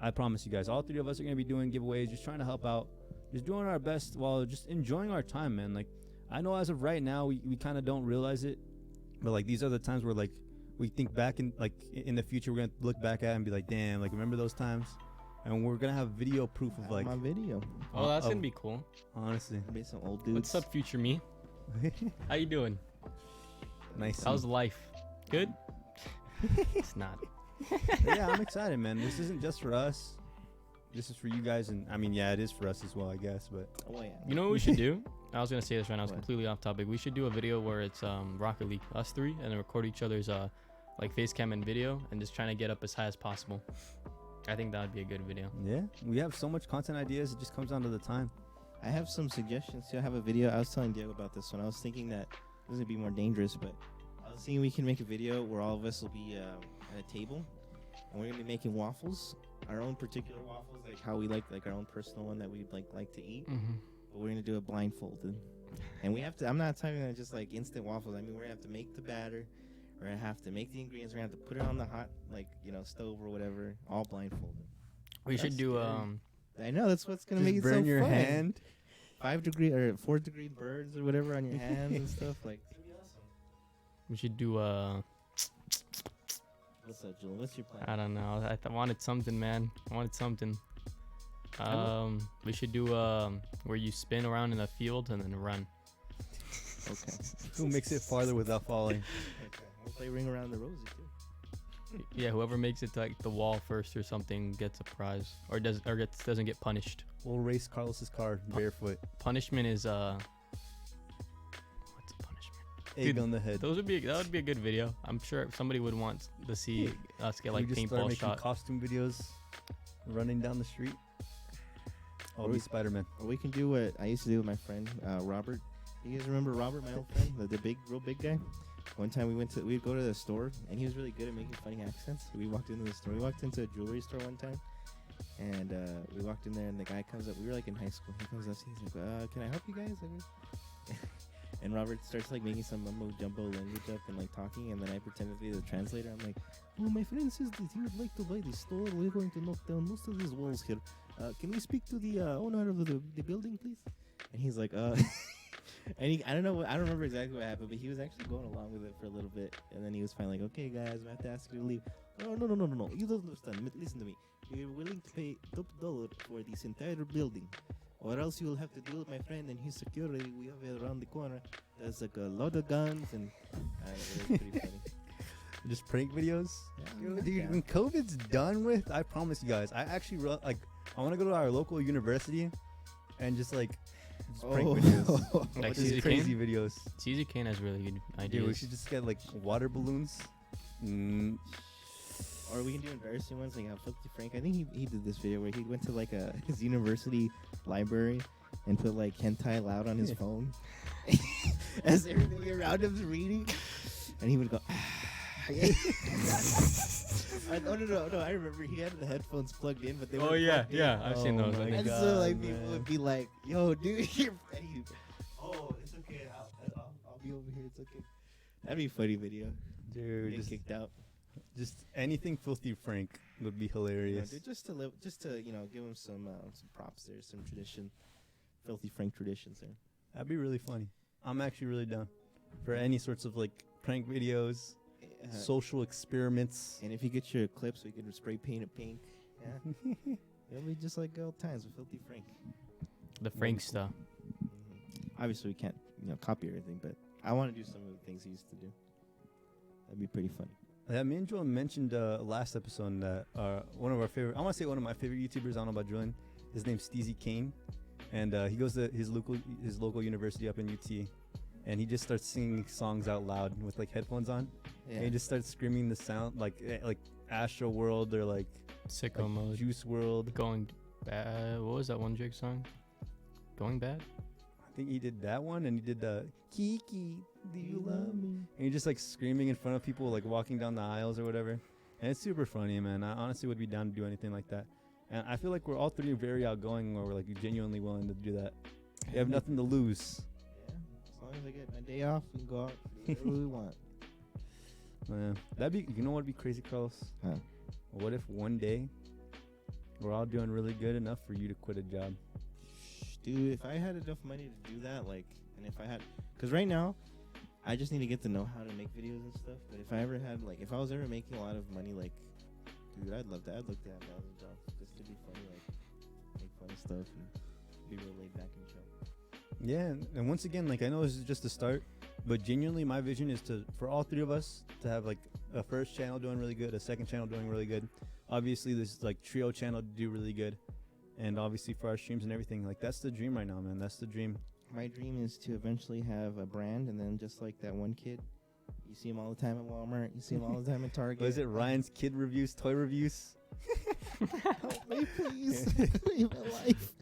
I promise you guys, all three of us are gonna be doing giveaways, just trying to help out, just doing our best while just enjoying our time, man. Like I know as of right now, we kind of don't realize it, but like these are the times where like we think back in the future, we're gonna look back at it and be like, damn, like remember those times, and we're gonna have video proof of like my video. Oh, that's of- gonna be cool. honestly. Be some old dudes. What's up, future me? How you doing? Nice. How's life? Good? It's not. Yeah, I'm excited, man. This isn't just for us. This is for you guys, and I mean, yeah, it is for us as well, I guess. But Oh yeah. You know what we should do? I was gonna say this right now. It's What? completely off topic. We should do a video where it's Rocket League, us three, and then record each other's like face cam and video, and just trying to get up as high as possible. I think that would be a good video. yeah, we have so much content ideas. It just comes down to the time. I have some suggestions. I have a video. I was telling Diego about this one. I was thinking that this would be more dangerous, but I was thinking we can make a video where all of us will be at a table, and we're gonna be making waffles, our own particular waffles, like how we like our own personal one that we like to eat. Mm-hmm. But we're gonna do it blindfolded, and we have to. I'm not talking about just like instant waffles. I mean, we're gonna have to make the batter. We're gonna have to make the ingredients. We're gonna have to put it on the hot, like stove or whatever, all blindfolded. We should That's do scary. I know that's what's gonna Just make it burn so your fun. hand. 5 degree or 4 degree burns or whatever on your hands and stuff. Like, We should do What's up, Julian? What's your plan? I don't know. I wanted something, man. I wanted something. We should do where you spin around in a field and then run. Okay. Who makes it farther without falling? Okay. We'll play Ring Around the Rosie too. Yeah, whoever makes it to like the wall first or something gets a prize, or doesn't get punished. We'll race Carlos's car barefoot. Punishment is what's a punishment? Egg Dude, on the head. That would be a good video. I'm sure somebody would want to see us get like we just start paintball making shot. costume videos, running down the street. I'll be Spider-Man. Or we can do what I used to do with my friend Robert. You guys remember Robert, my old friend, the real big guy? One time we'd go to the store, and he was really good at making funny accents. We walked into the store. We walked into a jewelry store one time, and we walked in there, and the guy comes up. We were like in high school. He comes up, he's like, "Can I help you guys?" And Robert starts like making some mumbo jumbo language up and like talking, and then I pretend to be the translator. I'm like, "Oh, my friend says that he would like to buy this store. We're going to knock down most of these walls here. Can we speak to the owner of the building, please?" And he's like, And I don't remember exactly what happened, but he was actually going along with it for a little bit, and then he was finally like, "Okay, guys, I have to ask you to leave." "Oh, no, you don't understand. Listen to me. You're willing to pay top dollar for this entire building, or else you will have to deal with my friend and his security. We have it around the corner. There's like a lot of guns, and it was pretty funny." Just prank videos. Yeah, Dude, yeah. when COVID's done with, I promise you guys, I actually I want to go to our local university and just prank videos. Like Just Caesar crazy Kane? videos. Caesar Kane has really good Dude, we ideas. should just get like water balloons. Or we can do embarrassing ones like how Filthy Frank. I think he did this video where he went to like his university library and put like hentai loud on his phone as everybody around him's reading, and he would go. No, I remember he had the headphones plugged in, but they were plugged in. I've seen those. my I think. And God, so like people man. would be like, "Yo, dude, you're ready." "Oh, it's okay. I'll be over here. It's okay." That'd be a funny video. Dude, Get kicked out. just anything Filthy Frank would be No, hilarious. dude, just to give him some props there, some tradition, Filthy Frank traditions there. That'd be really funny. I'm actually really down for any sorts of like prank videos, social experiments. And if you get your clips, we can spray paint it pink. Yeah, it'll be just like old times with Filthy Frank. The Frank stuff. Obviously, we can't copy everything, but I want to do some of the things he used to do. That'd be pretty funny. Yeah, me and Joel mentioned last episode that one of our favorite, I want to say one of my favorite YouTubers, I don't know about Julian, his name's Steezy Kane, and he goes to his local university up in UT, and he just starts singing songs out loud with like headphones on, and he just starts screaming the sound like Astro World or like Sicko mode. Juice World. Going bad. What was that one Drake song? Going bad? I think he did that one, and he did the Kiki, do you love me? And he just like screaming in front of people, like walking down the aisles or whatever. And it's super funny, man. I honestly would be down to do anything like that. And I feel like we're all three very outgoing, or we're like genuinely willing to do that. We have nothing to lose. Yeah, as long as I get my day off, we can go out do whatever we want. Man, that'd be. You know what'd be crazy, Carlos? Huh. What if one day we're all doing really good enough for you to quit a job? Dude, if I had enough money to do that, and if I had, because right now, I just need to get to know how to make videos and stuff. But if I ever had, if I was ever making a lot of money, dude, I'd love that. I'd look to have a job just to be funny, make funny stuff and be real laid back and chill. Yeah, and once again, I know this is just a start, but genuinely, my vision is for all three of us to have a first channel doing really good, a second channel doing really good. Obviously, this trio channel to do really good, and obviously for our streams and everything. That's the dream right now, man. That's the dream. My dream is to eventually have a brand, and then just like that one kid, you see him all the time at Walmart, you see him all the time at Target. What is it? Ryan's Kid Reviews, Toy Reviews. Help me, please. Save my life.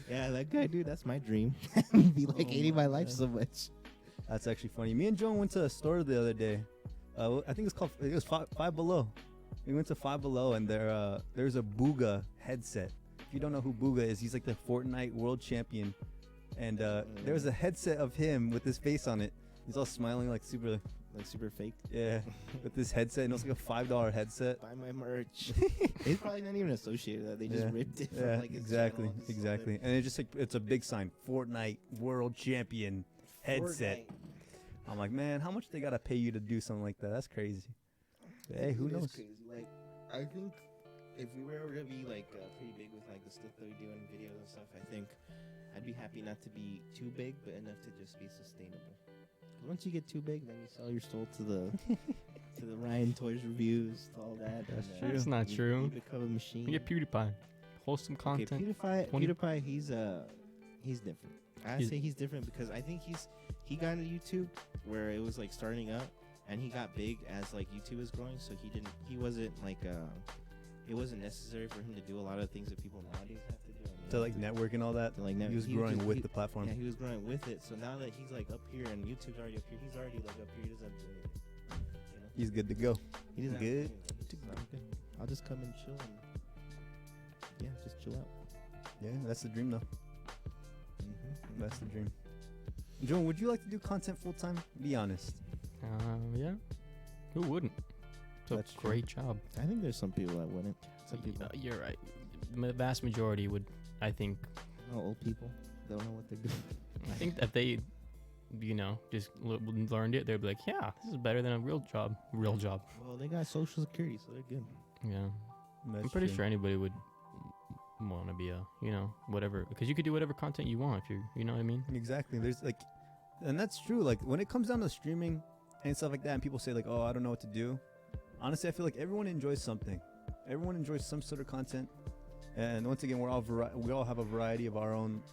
Yeah, that guy, dude, that's my dream. Be hating my life so much. That's actually funny. Me and Joan went to a store the other day. I think it was Five Below. We went to Five Below, and there's a Booga headset. If you don't know who Booga is, he's like the Fortnite world champion. And there was a headset of him with his face on it. He's all smiling super fake. Yeah, with this headset, and it was like a $5 headset. Buy my merch. He's probably not even associated with that. They just ripped it from Yeah, his exactly, channel and just exactly. And it's just it's a big sign, Fortnite world champion headset. Fortnite. I'm like, man, how much they gotta pay you to do something like that? That's crazy. But hey, who It is knows? crazy. Like, I think if we were ever to be like pretty big with like the stuff that we do in videos and stuff, I think I'd be happy not to be too big, but enough to just be sustainable. 'Cause once you get too big, then you sell your soul to the to the Ryan Toys reviews, to all that. That's and, true. That's not you, true. You become a machine. You get PewDiePie. Wholesome Okay, content. PewDiePie, he's different. I He's- say he's different because I think he got into YouTube where it was like starting up, and he got big as like YouTube was growing. So he wasn't like it wasn't necessary for him to do a lot of things that people nowadays have to do. I mean, To like network and all that. to, like, He was he growing just- with he- the platform. Yeah, he was growing with it. So now that he's like up here and YouTube's already up here, he's already like up here. He doesn't have to do anything. You know? He's good to go. He doesn't have to Good. do anything. He's just, "I'm good. I'll just come and chill and just chill out." Yeah, that's the dream though. Mm-hmm. That's the dream. Joan, would you like to do content full time? Be honest. Yeah. Who wouldn't? It's a That's true. great job. I think there's some people that wouldn't. Some people, You're right. The vast majority would, I think. old people, they don't know what they're doing. I think if they, just learned it, they'd be like, yeah, this is better than a real job. Real job. Well, they got Social Security, so they're good. Yeah. That's I'm pretty true. sure anybody would want to be a, whatever. Because you could do whatever content you want if you know what I mean? Exactly. There's like, and that's true. Like when it comes down to streaming and stuff like that, and people say like, "Oh, I don't know what to do." Honestly, I feel like everyone enjoys something. Everyone enjoys some sort of content. And once again, we all have a variety of our own,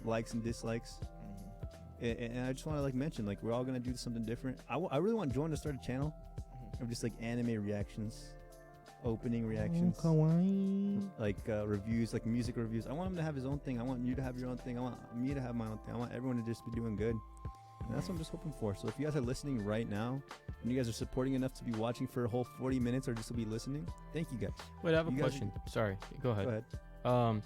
likes and dislikes. And I just want to like mention, like we're all gonna do something different. I really want Joan to start a channel of just like anime reactions, opening reactions, Kawaii. like reviews, like music reviews. I want him to have his own thing. I want you to have your own thing. I want me to have my own thing. I want everyone to just be doing good. And that's what I'm just hoping for. So if you guys are listening right now, and you guys are supporting enough to be watching for a whole 40 minutes or just to be listening, thank you guys. Wait, I have a You guys- question. Sorry. Go ahead. Go ahead.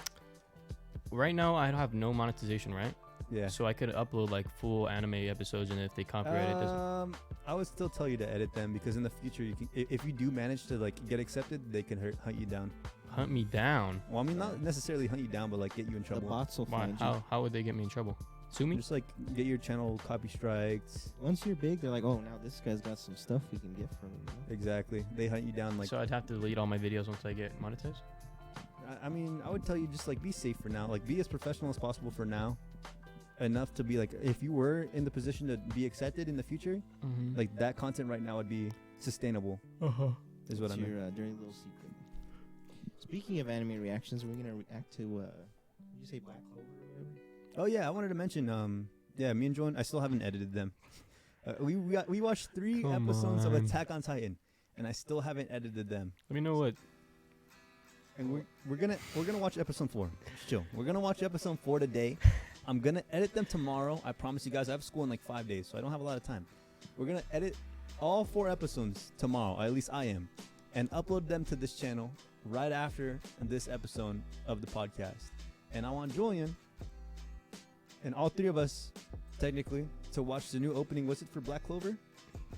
Right now I don't have no monetization, right? Yeah. So I could upload like full anime episodes, and if they copyright it, doesn't. I would still tell you to edit them because in the future you can, if you do manage to like get accepted, they can hunt you down. Hunt me down. Well, I mean not necessarily hunt you down, but like get you in The trouble. bots will Why? find you. How would they get me in trouble? Sue me? Just like get your channel copy strikes. Once you're big, they're like, "Oh, now this guy's got some stuff we can get from him." Exactly. They hunt you down like. So I'd have to delete all my videos once I get monetized. I mean, I would tell you just like be safe for now. Like be as professional as possible for now. Enough to be like, if you were in the position to be accepted in the future, Mm-hmm. like that content right now would be sustainable. Is what I It's mean. your dirty little secret. Speaking of anime reactions, we're gonna react to. Did you say Black Clover or whatever? Oh yeah, I wanted to mention. Yeah, me and Joan, I still haven't edited them. We watched 3 Come episodes of on. Attack on Titan, and I still haven't edited them. Let me know what. And we're gonna watch episode 4. Chill. We're gonna watch episode 4 today. I'm gonna edit them tomorrow. I promise you guys. I have school in like 5 days, so I don't have a lot of time. We're gonna edit all 4 episodes tomorrow. At least I am, and upload them to this channel right after this episode of the podcast. And I want Julian and all 3 of us, technically, to watch the new opening. Was it for Black Clover?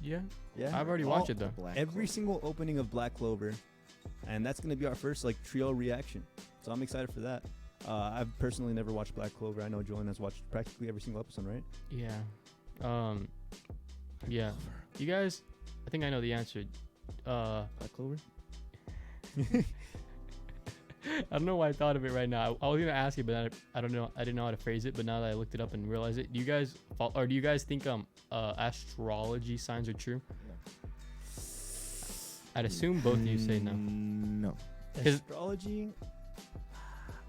Yeah. Yeah. I've already All- watched it though. Black Every Clover. single opening of Black Clover, and that's gonna be our first like trio reaction. So I'm excited for that. I've personally never watched Black Clover. I know Julian has watched practically every single episode, right? Yeah. Yeah. You guys, I think I know the answer. Black Clover. I don't know why I thought of it right now. I was gonna ask you, but I don't know. I didn't know how to phrase it. But now that I looked it up and realized it, do you guys think astrology signs are true? No. I'd assume both of you say no. No. 'Cause- Astrology.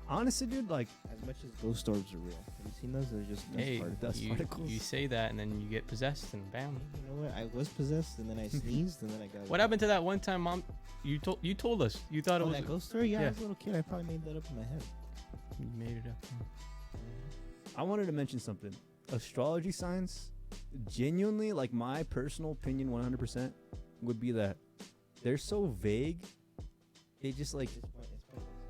Honestly, dude, like As much as ghost orbs are real. Have you seen those? They're just dust Hey, particles. dust you, particles. you say that and then you get possessed and bam. You know what? I was possessed and then I sneezed and then I got. What happened to that one time, Mom? You told us. You thought Oh, it was. that ghost story? Yeah, yeah. I was a little kid. I probably made that up in my head. You made it up. I wanted to mention something. Astrology signs, genuinely, like my personal opinion, 100% would be that they're so vague. They just like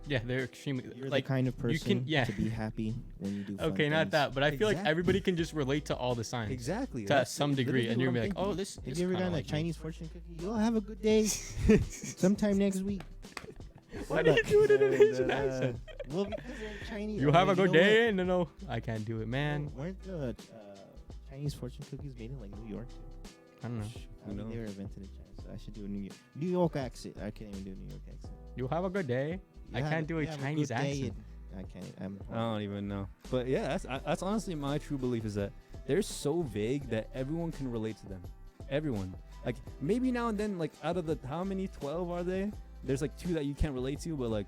Yeah, they're extremely You're like. the kind of you can- person yeah. to be happy when you do. Fun Okay, not things. that, but I feel like Exactly. everybody can just relate to all the signs exactly to that's some degree, literally and you're what gonna be I'm like, oh, thinking. this. Have this you ever kinda gotten a like me." Chinese fortune cookie? You'll have a good day sometime next week. Why do you do it in an Asian And, accent? Well, because they're Chinese. You I have a mean, good you know day. No, I can't do it, what? man. Weren't the Chinese fortune cookies made in like New York? Too? I don't know. I mean, knows? they were invented in China, so I should do a New York accent. I can't even do a New York accent. You have a good day. I can't do a Chinese accent. I can't. I don't even know. But yeah, that's honestly my true belief is that they're so vague that everyone can relate to them. Everyone. Like maybe now and then, like out of the how many 12 are they? There's like 2 that you can't relate to, but like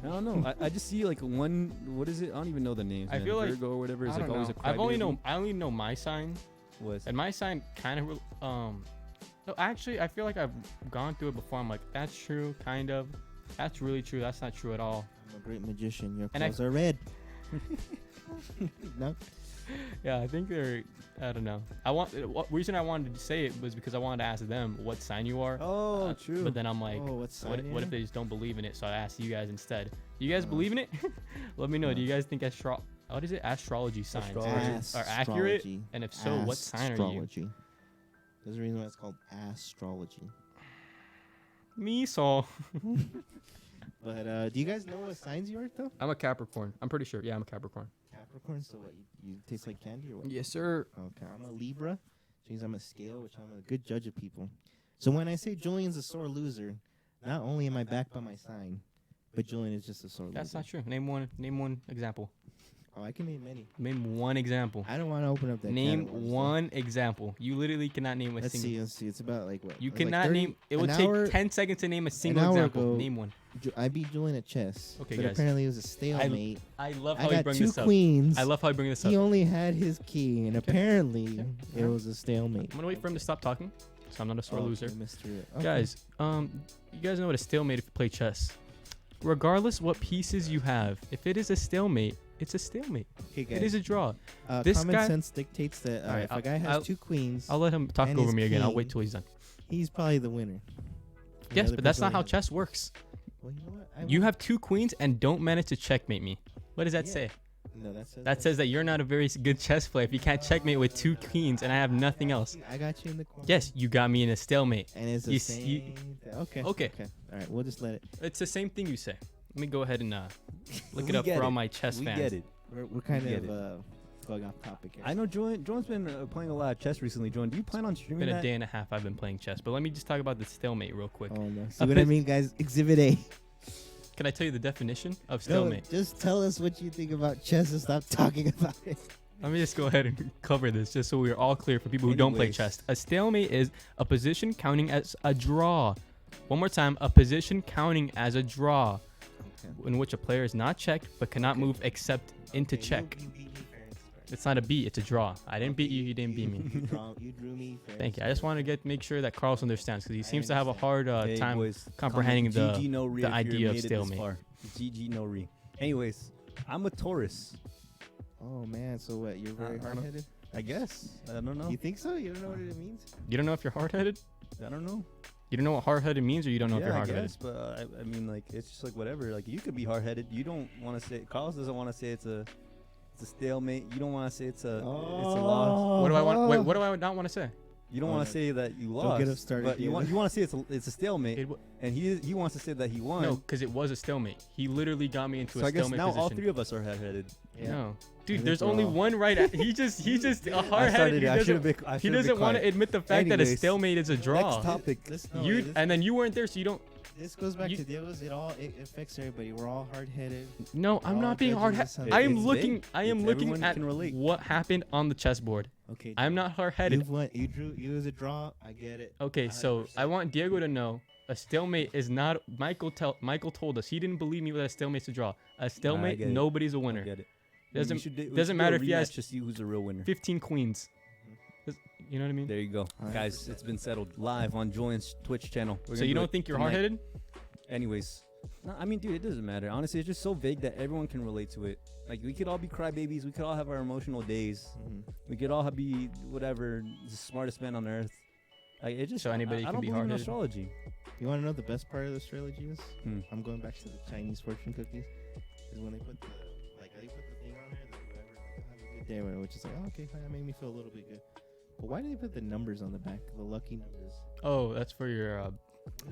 I don't know. I just see like one. What is it? I don't even know the names. I man. feel like- Virgo or whatever is I like don't always know. a I only know my sign, was. and my sign kind of no, actually I feel like I've gone through it before. I'm like, that's true, kind of. That's really true. That's not true at all. I'm a great magician. Your And I- clothes are red. No. Yeah, I think they're. I don't know. What reason I wanted to say it was because I wanted to ask them what sign you are. Oh, true. But then I'm like, Oh, what's what if they just don't believe in it? So I asked you guys instead. Do you guys believe in it? Let me know. No. Do you guys think what is it? Astrology signs Astrology. are accurate? Astrology. And if so, what sign are you? Astrology. There's a reason why it's called astrology. Me, so. But do you guys know what signs you are though? I'm a Capricorn. I'm pretty sure. Yeah, I'm a Capricorn. Capricorn. So what? You taste like candy or what? Yes, sir. Okay, I'm a Libra, which means I'm a scale, which I'm a good judge of people. So when I say Julian's a sore loser, not only am I backed by my sign, but Julian is just a sore That's loser. not true. Name one example. Oh, I can name many. Name one example. I don't want to open up that. Name can of worms, though. one example. You literally cannot name a Let's single. see. Let's see. It's about like what? You like cannot 30 name. It an will take hour- 10 seconds to name a single hour example. ago- Name one. I beat Julian at chess. Okay, but guys. apparently it was a stalemate. I love I how you got bring 2 this up. queens. I love how you bring this up. He only had his key, and apparently it Yeah. was a stalemate. I'm gonna wait for him to stop talking, so I'm not a sore Oh, loser. okay, Mr. Okay. Guys, you guys know what a stalemate if you play chess. Regardless what pieces you have, if it is a stalemate, it's a stalemate. Okay, guys. It is a draw. this common guy- sense dictates that Alright, if a guy has I'll- 2 queens, I'll let him talk And over his me again. I'll king. wait till he's done. he's probably the winner. The Yes, other but that's person not how only has- chess works. Well, you know what? You have 2 queens and don't manage to checkmate me. What does that Yeah. say? No, that says That says that you're not a very good chess player if you can't checkmate with 2 queens and I have nothing else. I got you in the corner. Yes, you got me in a stalemate. And it's the You same. see- Okay. Okay. All right. We'll just let it. It's the same thing you say. Let me go ahead and look it We up get for all it. my chess We fans. get it. We're kind Get of it. going off topic here. I know Joan's been playing a lot of chess recently. Joan, do you plan on It's streaming been a that? day and a half I've been playing chess, but let me just talk about the stalemate real quick. Oh no. See A what I pis- mean, guys? Exhibit A. Can I tell you the definition of No, stalemate? just tell us what you think about chess and stop talking about it. Let me just go ahead and cover this just so we're all clear for people who don't play Anyways. chess. A stalemate is a position counting as a draw. One more time, a position counting as a draw in which a player is not checked but cannot move except into check. You beat me fair and square. It's not a beat, it's a draw. I didn't beat you, you didn't beat me. You drew me fair. Thank you. and I just want to make sure that Carlos understands because he seems to have a hard Hey, time boys, comprehending comment the GG no re the if you idea of made it this stalemate. far. GG no re. Anyways, I'm a Taurus. Oh man, so what? You're very I don't- hard-headed. I guess. I don't know. You think so? You don't know what it means? You don't know if you're hard-headed? I don't know. You don't know what hard-headed means, or you don't know if yeah, you're I hard-headed? guess, but I mean, like, it's just like whatever. Like, you could be hard-headed. You don't want to say. Carlos doesn't want to say it's a stalemate. You don't want to say it's a loss. What do I want? Wait, what do I not want to say? You don't Oh, want no. to say that you Don't lost. get us started, But you want David. to say it's a stalemate, It, and he wants to say that he won. no, because it was a stalemate. He literally got me into so a I guess stalemate now position. all 3 of us are hard-headed. No, I dude, think there's we're only all- one right. He just a I hard-headed. started He it. I should doesn't, have been. he doesn't want to admit the fact that a Anyways, stalemate is a draw. Next topic. You and then you weren't there, so you don't. This goes back You- to Diego's. It affects everybody. We're all hard-headed. No, I'm all not being judges hard-headed. of something. I am It's looking. vague. I am It's- looking everyone at can relate. what happened on the chessboard. Okay. I'm not hard-headed. You've won. You drew. You was a draw. I get it. Okay, so 100%. I want Diego to know a stalemate is not. Michael told us he didn't believe me that a stalemate's a draw. A stalemate, get it. nobody's a I winner. get it. Doesn't- We should do doesn't matter if he a has- rematch to see who's a real winner. 15 queens. You know what I mean? There you go, 100%. guys. It's been settled live on Julian's Twitch channel. We're So gonna you do don't it think you're tonight. hard-headed? Anyways, no, I mean, dude, it doesn't matter. Honestly, it's just so vague that everyone can relate to it. Like, we could all be crybabies. We could all have our emotional days. Mhm. We could all be whatever, the smartest man on earth. Like, it just. So anybody I can don't be believe in hard-headed? astrology. You want to know the best part of the astrology is? Hmm. I'm going back to the Chinese fortune cookies. Is when they put the they put the thing on there that whoever have a good day, whatever, which is like, oh, okay, that made me feel a little bit good. But why do they put the numbers on the back? The lucky numbers. Oh, that's for your What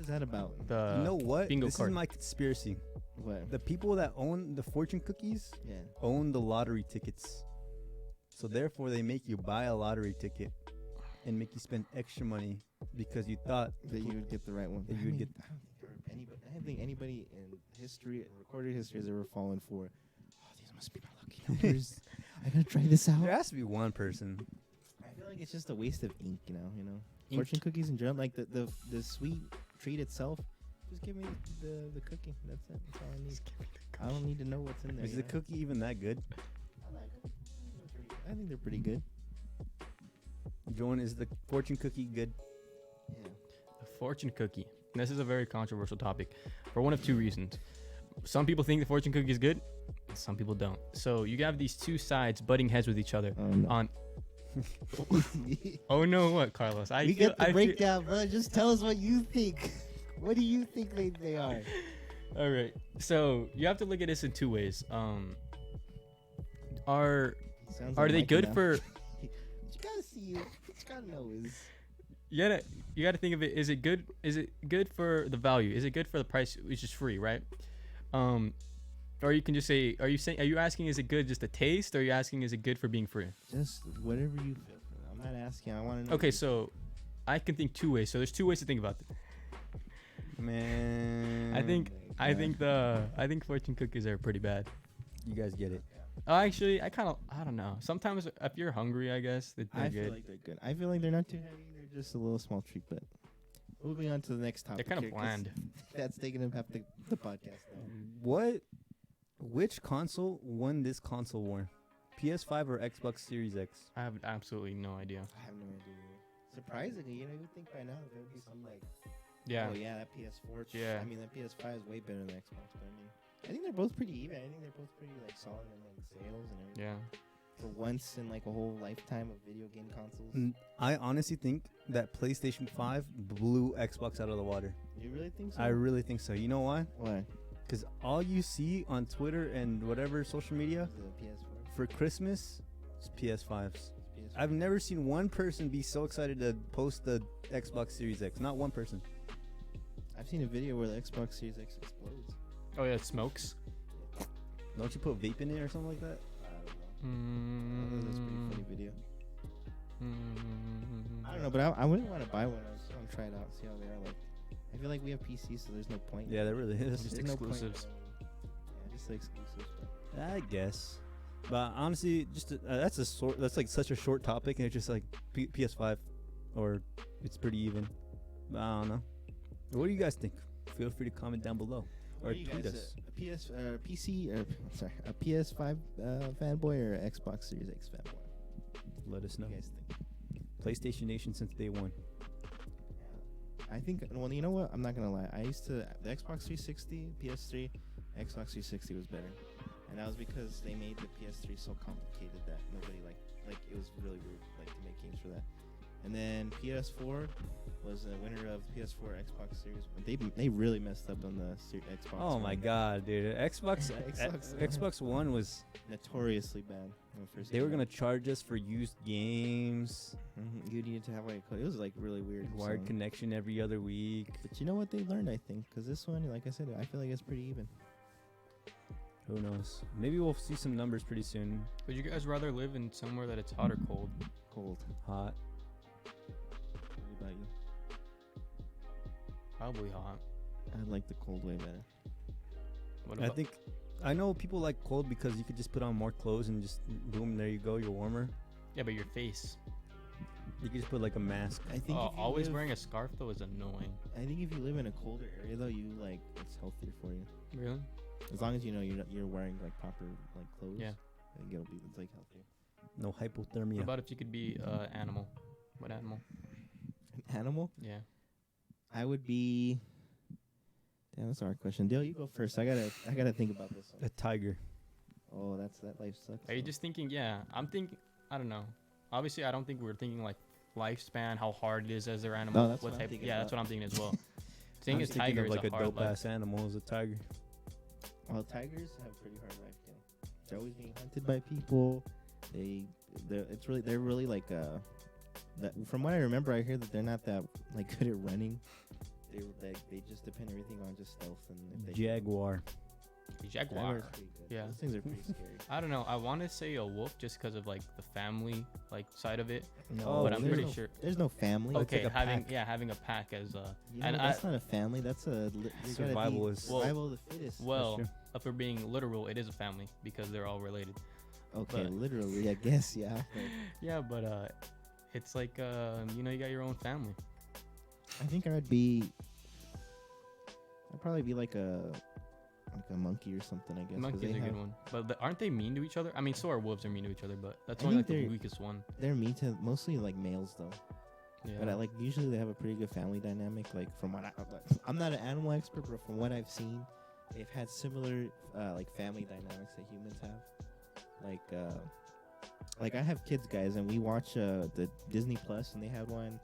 is that about? the. You know what? bingo This card. is my conspiracy. What? The people that own the fortune cookies Yeah. own the lottery tickets. So therefore, they make you buy a lottery ticket. and make you spend extra money because you thought that you would get the right one. That you would get- I don't think anybody in history, recorded history, has ever fallen for. Oh, these must be my lucky numbers. I gotta try this out. there has to be one person. I feel like it's just a waste of ink, you know. Ink. Fortune cookies in general, like the sweet treat itself. Just give me the cookie. That's it. That's all I need. I don't need to know what's in there. Is you the know? cookie even that good? I like 'em. I think they're pretty good. Joan, is the fortune cookie good? Yeah. The fortune cookie. This is a very controversial topic for one of two reasons. Some people think the fortune cookie is good, and some people don't. So you have these two sides butting heads with each other No. on. Oh no, what, Carlos? We get the breakdown, bro. Just tell us what you think. What do you think they are? All right. So you have to look at this in two ways. Are Sounds are like they Mikey good now. for? What you gotta see? What you gotta know is. You gotta think of it. Is it good? Is it good for the value? Is it good for the price, which is free, right? Or you can just say, are you asking, is it good just a taste, or are you asking, is it good for being free? Just whatever you feel. I'm not asking. I want to know. Okay, so I can think two ways. So there's two ways to think about it. Man, I think I think fortune cookies are pretty bad. you guys get it. Oh, actually, I don't know. Sometimes if you're hungry, I guess they're I feel good. like they're good. I feel like they're not too heavy. They're just a little small treat. But moving on to the next topic. They're kind here, of 'cause bland. That's taking up half the podcast now. Which console won this console war? PS5 or Xbox Series X? I have absolutely no idea. I have no idea. Surprisingly, you would think by now there would be some like, Yeah. oh yeah, that PS4. Yeah. I mean, that PS5 is way better than the Xbox. But I mean, I think they're both pretty even. I think they're both pretty like solid in like sales and everything. Yeah. For once in like a whole lifetime of video game consoles. I honestly think that PlayStation 5 blew Xbox out of the water. You really think so? I really think so. You know why? Why? Because all you see on Twitter and whatever social media The PS4. for Christmas is PS5s. PS4. I've never seen one person be so excited to post the Xbox Series X. Not one person. I've seen a video where the Xbox Series X explodes. Oh yeah, it smokes. Don't you put vape in it or something like that? I don't know. That's a pretty funny video. Mm. I don't know, but I wouldn't want to buy one. I just want to try it out, see how they are. Like, I feel like we have PCs, so there's no point. Yeah, there really is. Just There's no point exclusives. Yeah, just the exclusives. But I guess. But honestly, just that's like such a short topic, and it's just like PS5, or it's pretty even. But I don't know. What do you guys think? Feel free to comment down below or what are you tweet guys, us. a a PS5 fanboy or a Xbox Series X fanboy? Let us know. What do you guys think? PlayStation Nation since day one. I think. Well, you know what? I'm not gonna lie. I used to the Xbox 360, PS3, Xbox 360 was better, and that was because they made the PS3 so complicated that nobody like it was really weird like to make games for that. And then PS4 was the winner of PS4 Xbox Series. They really messed up on the Xbox. Oh my One. god, dude! Xbox Xbox One was. Notoriously bad. When it first They came were gonna out. charge us for used games, You needed to have like it was like really weird. wired so- connection every other week. But you know what they learned, I think, because this one, like I said, I feel like it's pretty even. Who knows? Maybe we'll see some numbers pretty soon. Would you guys rather live in somewhere that it's hot or cold? Cold. Hot. What about you? Probably hot. I like the cold way better. What I about? think I know people like cold because you could just put on more clothes and just boom, there you go, you're warmer. Yeah, but your face. You could just put like a mask. I think if you Always live- wearing a scarf though is annoying. I think if you live in a colder area though, you like it's healthier for you. Really? As long as you know you're wearing like proper like clothes. Yeah. I think it's like healthier. No What hypothermia. about if you could be animal? What animal? An animal? Yeah. I would be. Damn, that's a hard question. Dale, you go first. I gotta think about this one. A tiger. Oh, that life sucks. Are you though. just thinking? Yeah, I'm thinking. I don't know. Obviously, I don't think we're thinking like lifespan, how hard it is as their animal. No, that's what I'm thinking Yeah, about. that's what I'm thinking as well. Thing I'm is, thinking tiger of is like a hard dope life. ass animal as a tiger. Well, tigers have a pretty hard life too. They're always being hunted by people. They're really like that. From what I remember, I hear that they're not that like good at running. They just depend everything on just stealth and if they Jaguar. A Jaguars jaguar. pretty good. Yeah. Those things are pretty scary. I don't know. I want to say a wolf just because of like the family like side of it. No, but I'm there's pretty no, sure. There's no family. Oh, it's Okay, like a having pack. having a pack as You and know, that's not a family. That's a Survival is- survival of the fittest. well, true. if we're being literal, it is a family because they're all related. Okay, but- literally, I guess, yeah. But Yeah, but it's like you know, you got your own family. I think I'd probably be like a monkey or something. I guess 'cause Monkey's they a good have- one, but aren't they mean to each other? I mean, so are wolves are mean to each other, but that's I only like think the they're- weakest one. They're mean to mostly like males though. Yeah. But I like usually they have a pretty good family dynamic. Like from what I'm not an animal expert, but from what I've seen, they've had similar like family dynamics that humans have. Like I have kids, guys, and we watch the Disney Plus, and they had one.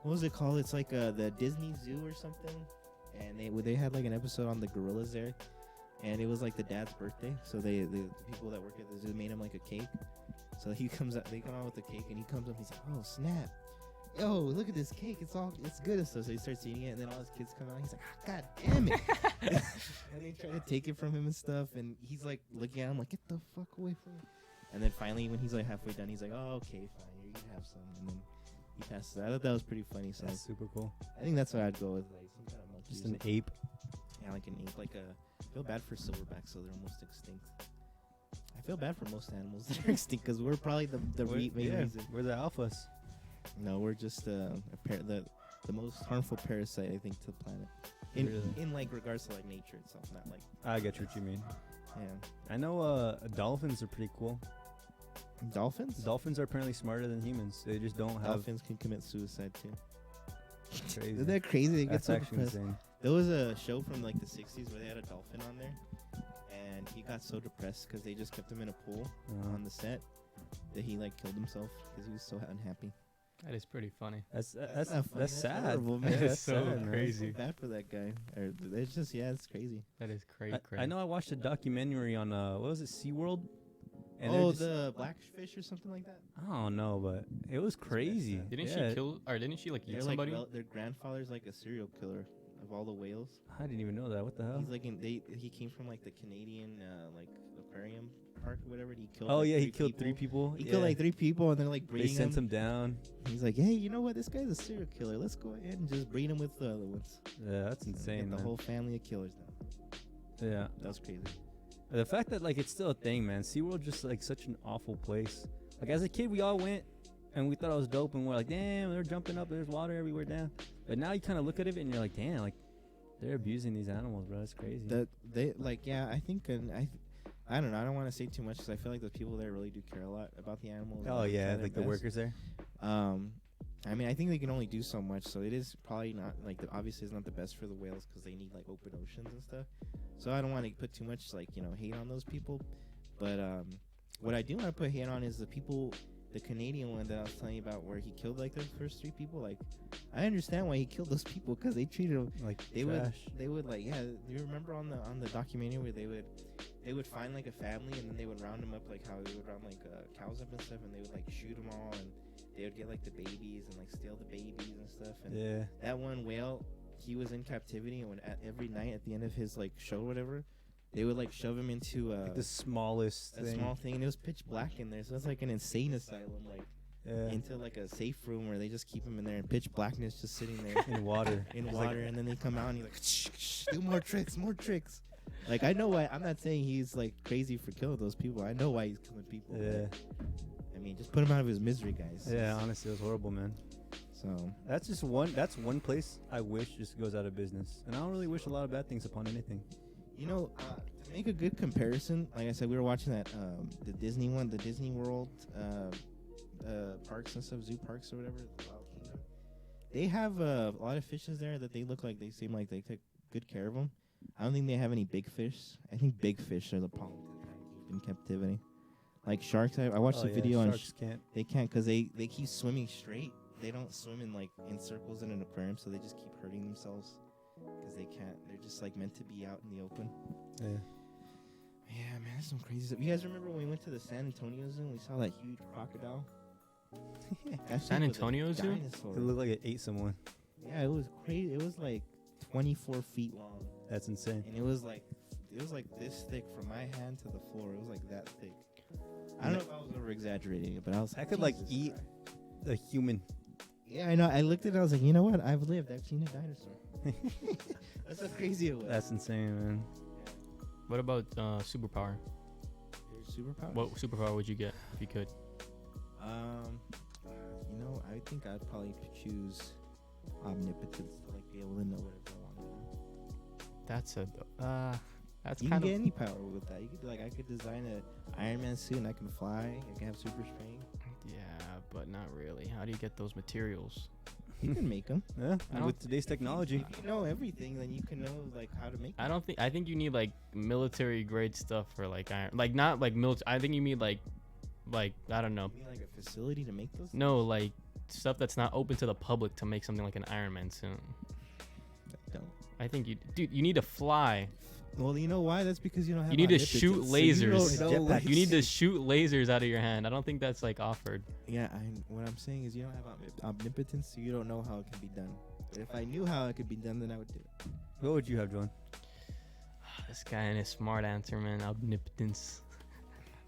What was it called? It's like the Disney Zoo or something, and they had like an episode on the gorillas there, and it was like the dad's birthday. So the people that work at the zoo made him like a cake. So he comes out, they come out with the cake, and he comes up, he's like, "Oh snap! Yo, look at this cake! It's good and stuff." So he starts eating it, and then all his kids come out. He's like, "Ah, God damn it!" And they try to take it from him and stuff, and he's like looking at him like, "Get the fuck away from me!" And then finally, when he's like halfway done, he's like, "Oh, okay, fine, you can have some." And then he passes it. I thought that was pretty funny. So That's super cool. I think that's what I'd go with, like some kind of monkey. Just or an something. ape. Yeah, like an ape. I feel bad for silverbacks, so they're almost extinct. I feel bad for most animals that are extinct because we're probably the main reason. We're the alphas. No, we're just the most harmful parasite I think to the planet. Really? In like regards to like nature itself, not like I get what you mean. yeah. I know dolphins are pretty cool. Dolphins. Dolphins are apparently smarter than humans. They just don't have Dolphins can commit suicide too. crazy. Isn't that crazy? They get That's so actually depressed. insane. There was a show from like the 60s where they had a dolphin on there, and he got so depressed because they just kept him in a pool on the set that he like killed himself because he was so unhappy. That is pretty funny. That's not funny, that's sad. horrible, man. Yeah, That's that's so sad, man. crazy. I feel bad for that guy. Or it's just it's crazy. That is crazy. I know I watched a documentary on what was it, SeaWorld? they're Oh, just- the blackfish or something like that. I don't know, but it was crazy. sad. Didn't Yeah, she kill or didn't she like eat They're somebody? like their grandfather's like a serial killer of all the whales. I didn't even know that. What the hell? He's like he came from like the Canadian like aquarium park or whatever. And he killed. Oh like, yeah, he 3 killed people. 3 people. He yeah. killed like 3 people, and they're like They breeding sent him. him down. He's like, hey, you know what? This guy's a serial killer. Let's go ahead and just breed him with the other ones. Yeah, that's So get insane, the man. whole family of killers now. Yeah. That was crazy. The fact that like it's still a thing, man. SeaWorld just like such an awful place. Like as a kid, we all went and we thought it was dope, and we're like, damn, they're jumping up. There's water everywhere, damn. But now you kind of look at it and you're like, damn, like they're abusing these animals, bro. That's crazy. That they like, yeah. I think, and I don't know. I don't want to say too much because I feel like the people there really do care a lot about the animals. Oh and yeah, try their like the best. workers there. I mean, I think they can only do so much, so it is probably not like obviously it's not the best for the whales because they need like open oceans and stuff. So I don't want to put too much like hate on those people, but what I do want to put hate on is the people, the Canadian one that I was telling you about where he killed like the first 3 people. Like, I understand why he killed those people because they treated them Like they trash. would like you remember on the documentary where they would find like a family and then they would round them up like how they would round like cows up and stuff, and they would like shoot them all, and they would get like the babies and like steal the babies and stuff. And Yeah. that one whale, he was in captivity, and every night at the end of his like show or whatever, they would like shove him into Like the smallest a thing. small thing, and it was pitch black in there, so it's like an insane asylum, like Yeah. into like a safe room where they just keep him in there in pitch blackness, just sitting there In water. in It's water, like- and then they come out and he's like, shh, do more tricks. Like, I know why. I'm not saying he's like crazy for killing those people. I know why he's killing people. Yeah. I mean, just put him out of his misery, guys. Yeah. Honestly, it was horrible, man. So That's just one. That's one place I wish just goes out of business, and I don't really wish a lot of bad things upon anything. to make a good comparison, like I said, we were watching that the Disney one, the Disney World parks and stuff, zoo parks or whatever. the Wild Kingdom. They have a lot of fishes there that they seem like they take good care of them. I don't think they have any big fish. I think big fish are the problem to try to keep in captivity. Like sharks, I watched Oh, a yeah, video on. sharks can't. They can't because they keep swimming straight. They don't swim in circles in an aquarium, so they just keep hurting themselves because they can't. They're just like meant to be out in the open. Yeah. Yeah, man, that's some crazy stuff. You guys remember when we went to the San Antonio Zoo and we saw that huge crocodile? That San thing was a Antonio Zoo? dinosaur. It looked like it ate someone. Yeah, it was crazy. It was like 24 feet long, That's insane. and it was like like this thick from my hand to the floor. It was like that thick. I don't know if I was over exaggerating it, but I was. I could like Jesus eat Christ. a human. Yeah, I know. I looked at it. I was like, you know what? I've lived. I've seen a dinosaur. That's how crazy it was. That's insane, man. What about superpower? Your superpower. What superpower would you get if you could? You know, I think I'd probably choose omnipotence to like be able to know whatever I want to know. That's that's You kind can get of any power with that. You could I could design a Iron Man suit and I can fly. I can have super strength. yeah, but not really. How do you get those materials? You can make them. Yeah, I don't with today's technology. If you know everything, then you can know like how to make. I don't think. I think you need like military grade stuff for like iron. Like not like military. I think you need like I don't know. You mean like a facility to make those? No, like stuff that's not open to the public to make something like an Iron Man suit. Don't. I think you need to fly. Well, you know why? That's because you don't have. You need to shoot omnipotence, so you don't lasers. know, Jetpack. like- You need to shoot lasers out of your hand. I don't think that's like offered. Yeah, what I'm saying is you don't have omnipotence, so you don't know how it can be done. But if I knew how it could be done, then I would do it. What would you have, John? This guy and his smart answer, man. Omnipotence.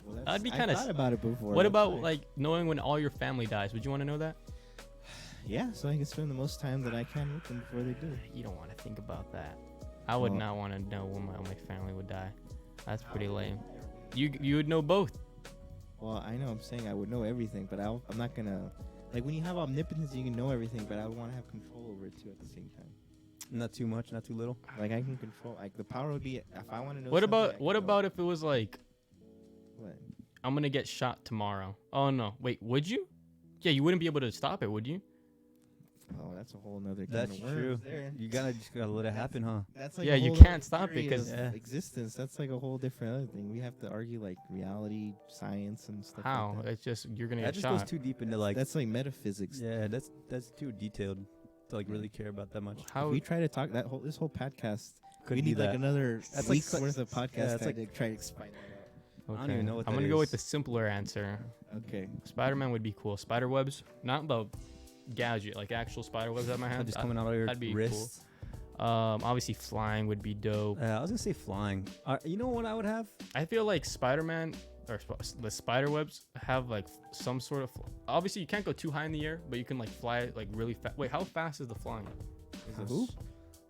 Well, That'd be I kinda thought about it before. What that's about why. like knowing when all your family dies? Would you want to know that? Yeah, so I can spend the most time that I can with them before they do. You don't want to think about that. I would Well- not want to know when my family would die. That's pretty lame. You would know both. Well, I know I'm saying I would know everything, but I'm not gonna. Like when you have omnipotence, you can know everything, but I would want to have control over it too at the same time. Not too much, not too little. Like I can control. Like the power would be if I want to know. What something, I about can what know. about if it was like What? I'm gonna get shot tomorrow? Oh no, wait, would you? Yeah, you wouldn't be able to stop it, would you? Oh, that's a whole nother. That's can of true. worms there. You just gotta let it happen, huh? That's like Yeah, a you whole can't other stop it theory 'cause- of Yeah. existence. That's like a whole different other thing. We have to argue like reality, science, and stuff. How? Like that. It's just you're gonna That get just goes shot. too deep into like. That's like metaphysics. Yeah, that's too detailed to like really care about that much. How? If we try to talk this whole podcast, Could we be need like that. another That's week's like- worth of yeah, podcast that's like- to try to explain that I don't even know what I'm that gonna go with is. the simpler answer. out. Okay. Spider-Man would be cool. Spider webs, not the gadget, like actual spider webs at my hand. Just coming out of your that'd be cool. wrists. Obviously flying would be dope. I was gonna say flying. You know what I would have? I feel like Spider-Man or the spider webs have like some sort of. Obviously, you can't go too high in the air, but you can like fly like really fast. Wait, how fast is the flying? Is this- Who?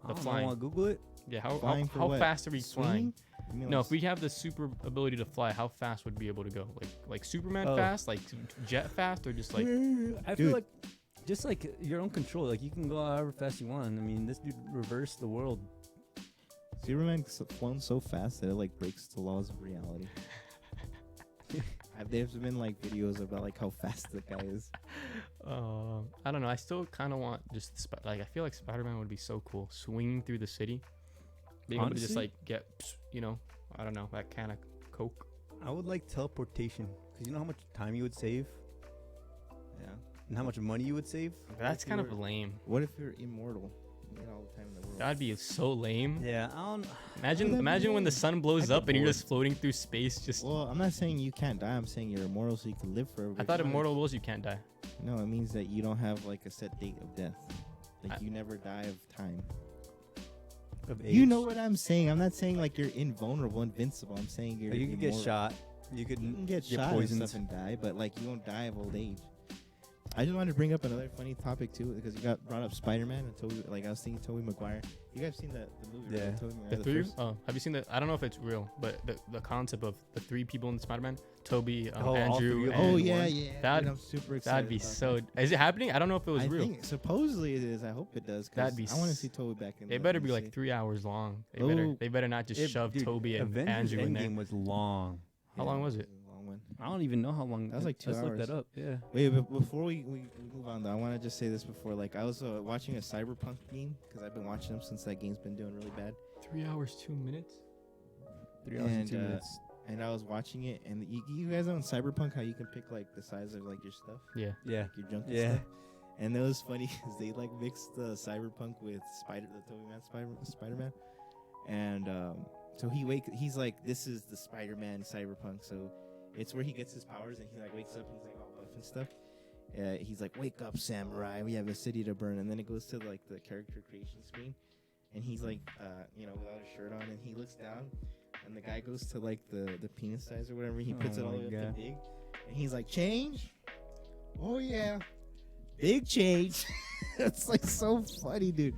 The flying. I want to Google it. Yeah, how Flying for how what? fast are we flying? Swinging? You mean No, like if we have the super ability to fly, how fast would we be able to go? Like Superman Oh. fast, like jet fast, or just like I feel Dude. like just like your own control. Like you can go however fast you want. I mean, this dude reversed the world. Superman's flown so fast that it like breaks the laws of reality. There's been like videos about like how fast the guy is. I don't know. I still kind of want just like I feel like Spider-Man would be so cool, swinging through the city, being able to just Honestly? like get, I don't know, that kind of coke. I would like teleportation because you know how much time you would save Yeah. and how much money you would save. That's if you kind of were- lame. What if you're immortal? You get all the time in the world. That'd be so lame. Yeah, I don't. Imagine, that'd be imagine when the lame. sun blows I'd be up and you're bored. just floating through space. Just Well, I'm not saying you can't die. I'm saying you're immortal, so you can live forever. I thought immortal was you can't die. No, it means that you don't have like a set date of death. Like I- you never die of time. Of You age. know what I'm saying? I'm not saying like you're invulnerable, invincible. I'm saying you're. Like, you could get immortal. shot. You could You can get get shot poisoned. and stuff and die, but like you won't die of old age. I just wanted to bring up another funny topic too, because you got brought up Spider-Man and Toby. Like I was thinking Tobey Maguire. You guys seen the movie? Yeah. Right? Tobey Maguire, The three? first- Oh, have you seen the? I don't know if it's real, but the concept of the three people in Spider-Man, Toby, Oh, all three Andrew, of them. and Oh yeah, one. yeah. That'd- dude, I'm super excited. that'd be about so. that. Is it happening? I don't know if it was I real. think supposedly it is. I hope it does. 'Cause That'd be I want to s- see Toby back in. They the better be like DC. 3 hours long. Oh. They better not just It- shove dude, Toby and Avengers Andrew in there. Endgame was long. How long was it? a long one. I don't even know how long. That was like 2 Let's look hours. that up. Yeah. Wait, but before we move on, though, I want to just say this before. Like, I was watching a Cyberpunk game because I've been watching them since that game's been doing really bad. 3 hours 2 minutes. 3 hours and And, 2 minutes. And I was watching it, and you guys know in Cyberpunk how you can pick like the size of like your stuff, Yeah. Yeah. like your junk and Yeah. stuff. And it was funny because they like mixed the Cyberpunk with the Tobey Man Spider-Man, and so he's like, this is the Spider-Man Cyberpunk, so it's where he gets his powers, and he like wakes up and he's like all buff and stuff. He's like, wake up, samurai, we have a city to burn. And then it goes to like the character creation screen, and he's like, without a shirt on, and he looks down. and the guy goes to like the penis size or whatever. He puts Oh it all the my way up God. to big, and he's like, change. Oh yeah, big change. It's like so funny, dude.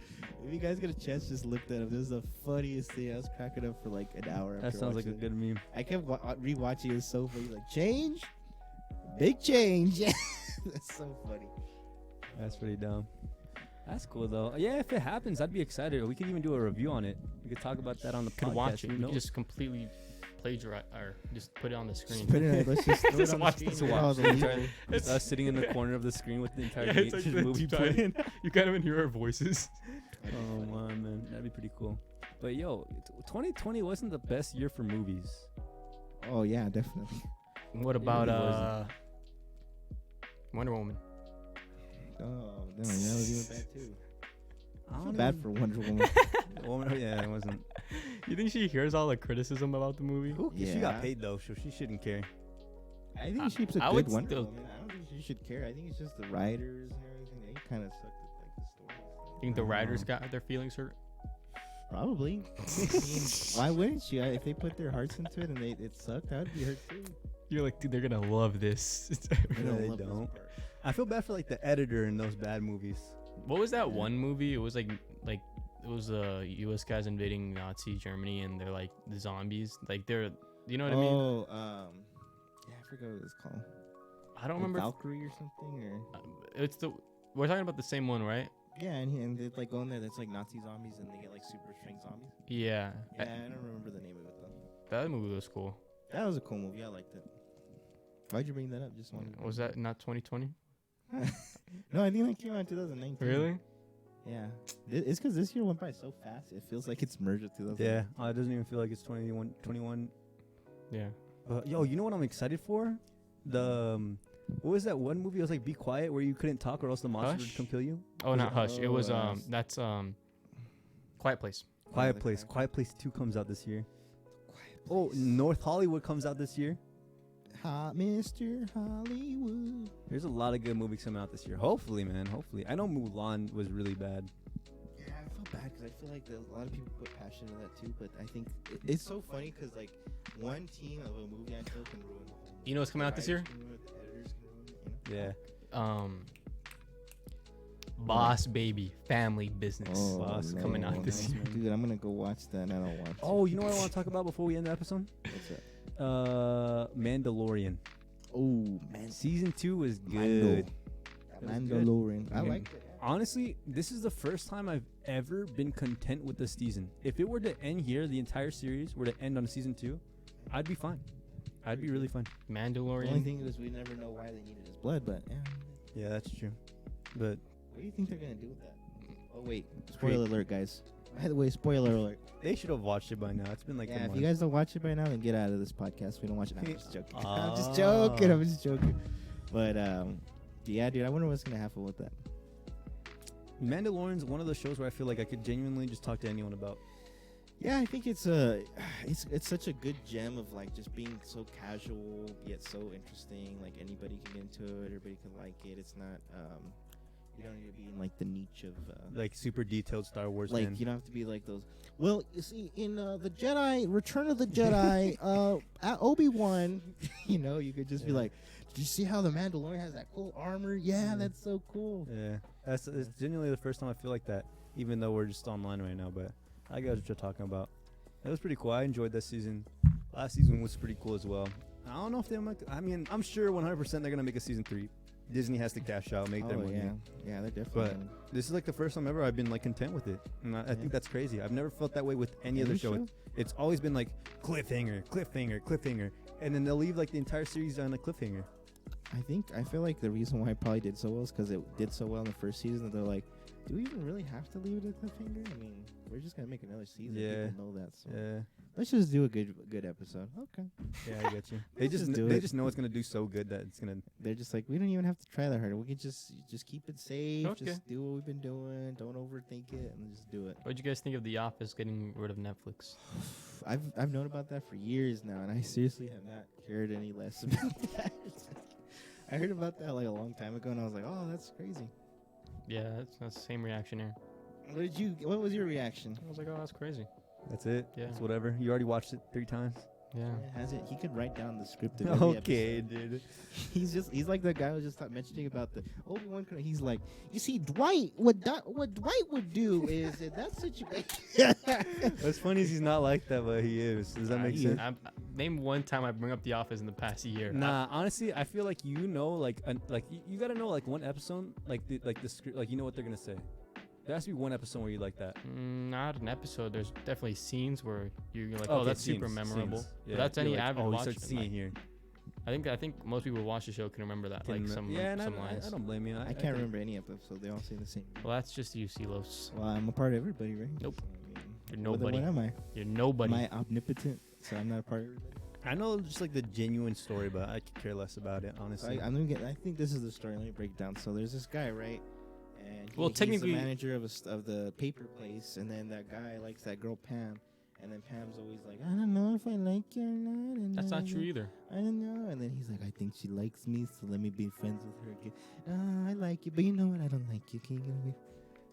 If you guys get a chance, just look that up. This is the funniest thing. I was cracking up for like an hour. That after sounds like a watching good meme. it. I kept rewatching it. It's so funny. He's like, change, big change. That's so funny. That's pretty dumb. That's cool though. Yeah, if it happens, I'd be excited. We could even do a review on it. We could talk about that on the Could podcast. watch it. Who We could knows? just completely plagiarize or just put it on the screen. Just put it. Let's just throw it Just on the watch screen this with watch. all the The meat. entire- It's us sitting in the corner of the screen with the entire Yeah, meat, it's like just the movie deep dive. playing. You can't even hear our voices. Oh man, that'd be pretty cool. But yo, 2020 wasn't the best year for movies. Oh yeah, definitely. What about really wasn't. Wonder Woman? Oh, no, that was even bad too. I I feel don't bad even- for Wonder Woman. Woman, yeah, it wasn't. You think she hears all the criticism about the movie? She got Yeah. paid though, so she shouldn't care. I think she's a I good would Wonder still- Woman. I don't think she should care. I think it's just the writers and everything. They kind of sucked at like the story. Think the writers Oh. got their feelings hurt? Probably. I mean, why wouldn't you? If they put their hearts into it and it sucked, I would be hurt too. You're like, dude, they're gonna love this. I No, don't they love this don't. part. I feel bad for like the editor in those bad movies. What was that Yeah. one movie? It was like it was U.S. guys invading Nazi Germany, and they're like the zombies. Like they're, you know what I mean? Oh, yeah, I forgot what it's called. I don't remember. Valkyrie or something, or It's the we're talking about the same one, right? yeah, and they like go in there. That's like Nazi zombies, and they get like super strength zombies. Yeah. Yeah, I don't remember the name of it though. That movie was cool. That was a cool movie. I liked it. Why'd you bring that up? Just wanted. Was that not 2020? No, I think that came out in 2019. Really? Yeah. It's because this year went by so fast. It feels like it's merged with 2000. Yeah, it doesn't even feel like it's 21. Yeah. Yo, you know what I'm excited for? The what was that one movie? It was like Be Quiet, where you couldn't talk or else the monster would Hush? come kill you. Oh, not Hush. It was Oh, that's Quiet Place. Quiet the Place. Quiet- Quiet Place 2 comes out this year. Quiet Oh, Place. North Hollywood comes out this year. Hot Mr. Hollywood. There's a lot of good movies coming out this year. Hopefully, man. Hopefully. I know Mulan was really bad. Yeah, I feel bad because I feel like a lot of people put passion in that too. But I think it's so funny because like one team of a movie I feel can ruin the whole movie. You know what's coming out this year? The writers can ruin it, the editors can ruin it, you know? Yeah. Boss Baby Family Business. Boss coming out this year. Dude, I'm gonna go watch that. And I don't want to. Oh, you know what I want to talk about before we end the episode? What's that? Mandalorian. Oh man, Season 2 was Mando. good. It was good. Mandalorian. I Mhm. liked it. Honestly, this is the first time I've ever been content with the season. If it were to end here, the entire series were to end on season 2, I'd be fine. I'd be really fine. The only Mandalorian. thing is we never know why they needed his blood, but yeah. Yeah, that's true. But What do you think they're gonna do with that? Oh wait, spoiler alert, guys. By the way, spoiler alert. they should have watched it by now. It's been like Yeah, a if month. you guys don't watch it by now, then get out of this podcast. We don't watch it. No, I'm just joking. I'm just Ah. joking. I'm just joking. But yeah, dude, I wonder what's gonna happen with that. Mandalorian's one of those shows where I feel like I could genuinely just talk to anyone about. Yeah, I think it's such a good gem of like just being so casual yet so interesting. Like anybody can get into it, everybody can like it. It's not you don't need to be in like the niche of Like super detailed Star Wars like fan. you don't have to be like those. Well, you see, in the Jedi Return of the Jedi, at Obi-Wan, you know, you could just be Yeah. like, "Did you see how the Mandalorian has that cool armor? Yeah, that's so cool." Yeah, it's genuinely the first time I feel like that. Even though we're just online right now, but I got what you're talking about. It was pretty cool. I enjoyed that season. Last season was pretty cool as well. I don't know if they're like. I mean, I'm sure 100% they're gonna make a season 3. Disney has to cash out, make their Oh money. yeah, yeah, they're definitely. But this is like the first time ever I've been like content with it, and I Yeah. think that's crazy. I've never felt that way with any other Any show. show? It's always been like cliffhanger, cliffhanger, cliffhanger, and then they'll leave like the entire series on a cliffhanger. I feel like the reason why it probably did so well is because it did so well in the first season that they're like, do we even really have to leave it at cliffhanger? I mean, we're just gonna make another season. Yeah. People know that, so Yeah, let's just do a good episode. Okay. yeah, I get you. They Let's just just do they it. just know it's gonna do so good that it's gonna. They're just like, we don't even have to try that hard. We can just keep it safe. Okay. Just do what we've been doing. Don't overthink it, and just do it. What'd you guys think of The Office getting rid of Netflix? I've known about that for years now, and I seriously have not cared any less about that. I heard about that like a long time ago, and I was like, oh, that's crazy. Yeah, that's the same reaction here. What was your reaction? I was like, oh, that's crazy. That's it. Yeah. It's whatever. You already watched it 3 times. Yeah. Has it? He could write down the script of every Okay, episode. dude. He's like the guy who just mentioning about the Obi-Wan. He's like, you see, Dwight. What Dwight would do is in that situation. What's funny is he's not like that, but he is. Does that make sense? Name one time I bring up The Office in the past year. Nah, honestly, I feel like you know, like you gotta know like one episode, like the script, like you know what they're gonna say. There has to be one episode where you like that. Not an episode. There's definitely scenes where you're like, Okay, oh, that's scenes, super memorable. scenes. But Yeah, that's you're any like, avid oh, watcher. start seeing here. I think most people who watch the show can remember that, like some and some I lines. don't blame you. I can't remember any episode. They all say the same. Well, that's just you, Silos. Well, I'm a part of everybody, right? Nope. So, You're nobody. What am I? You're nobody. Am I omnipotent? So I'm not a part of everybody. I know just like the genuine story, but I could care less about it, honestly. I think this is the story. Let me break it down. So there's this guy, right? And Well, he's technically- the manager of the paper place, and then that guy likes that girl Pam, and then Pam's always like, I don't know if I like you or not. And That's not true either. I don't know. And then he's like, I think she likes me, so let me be friends with her again. I like you, but you know what? I don't like you. Can you get away?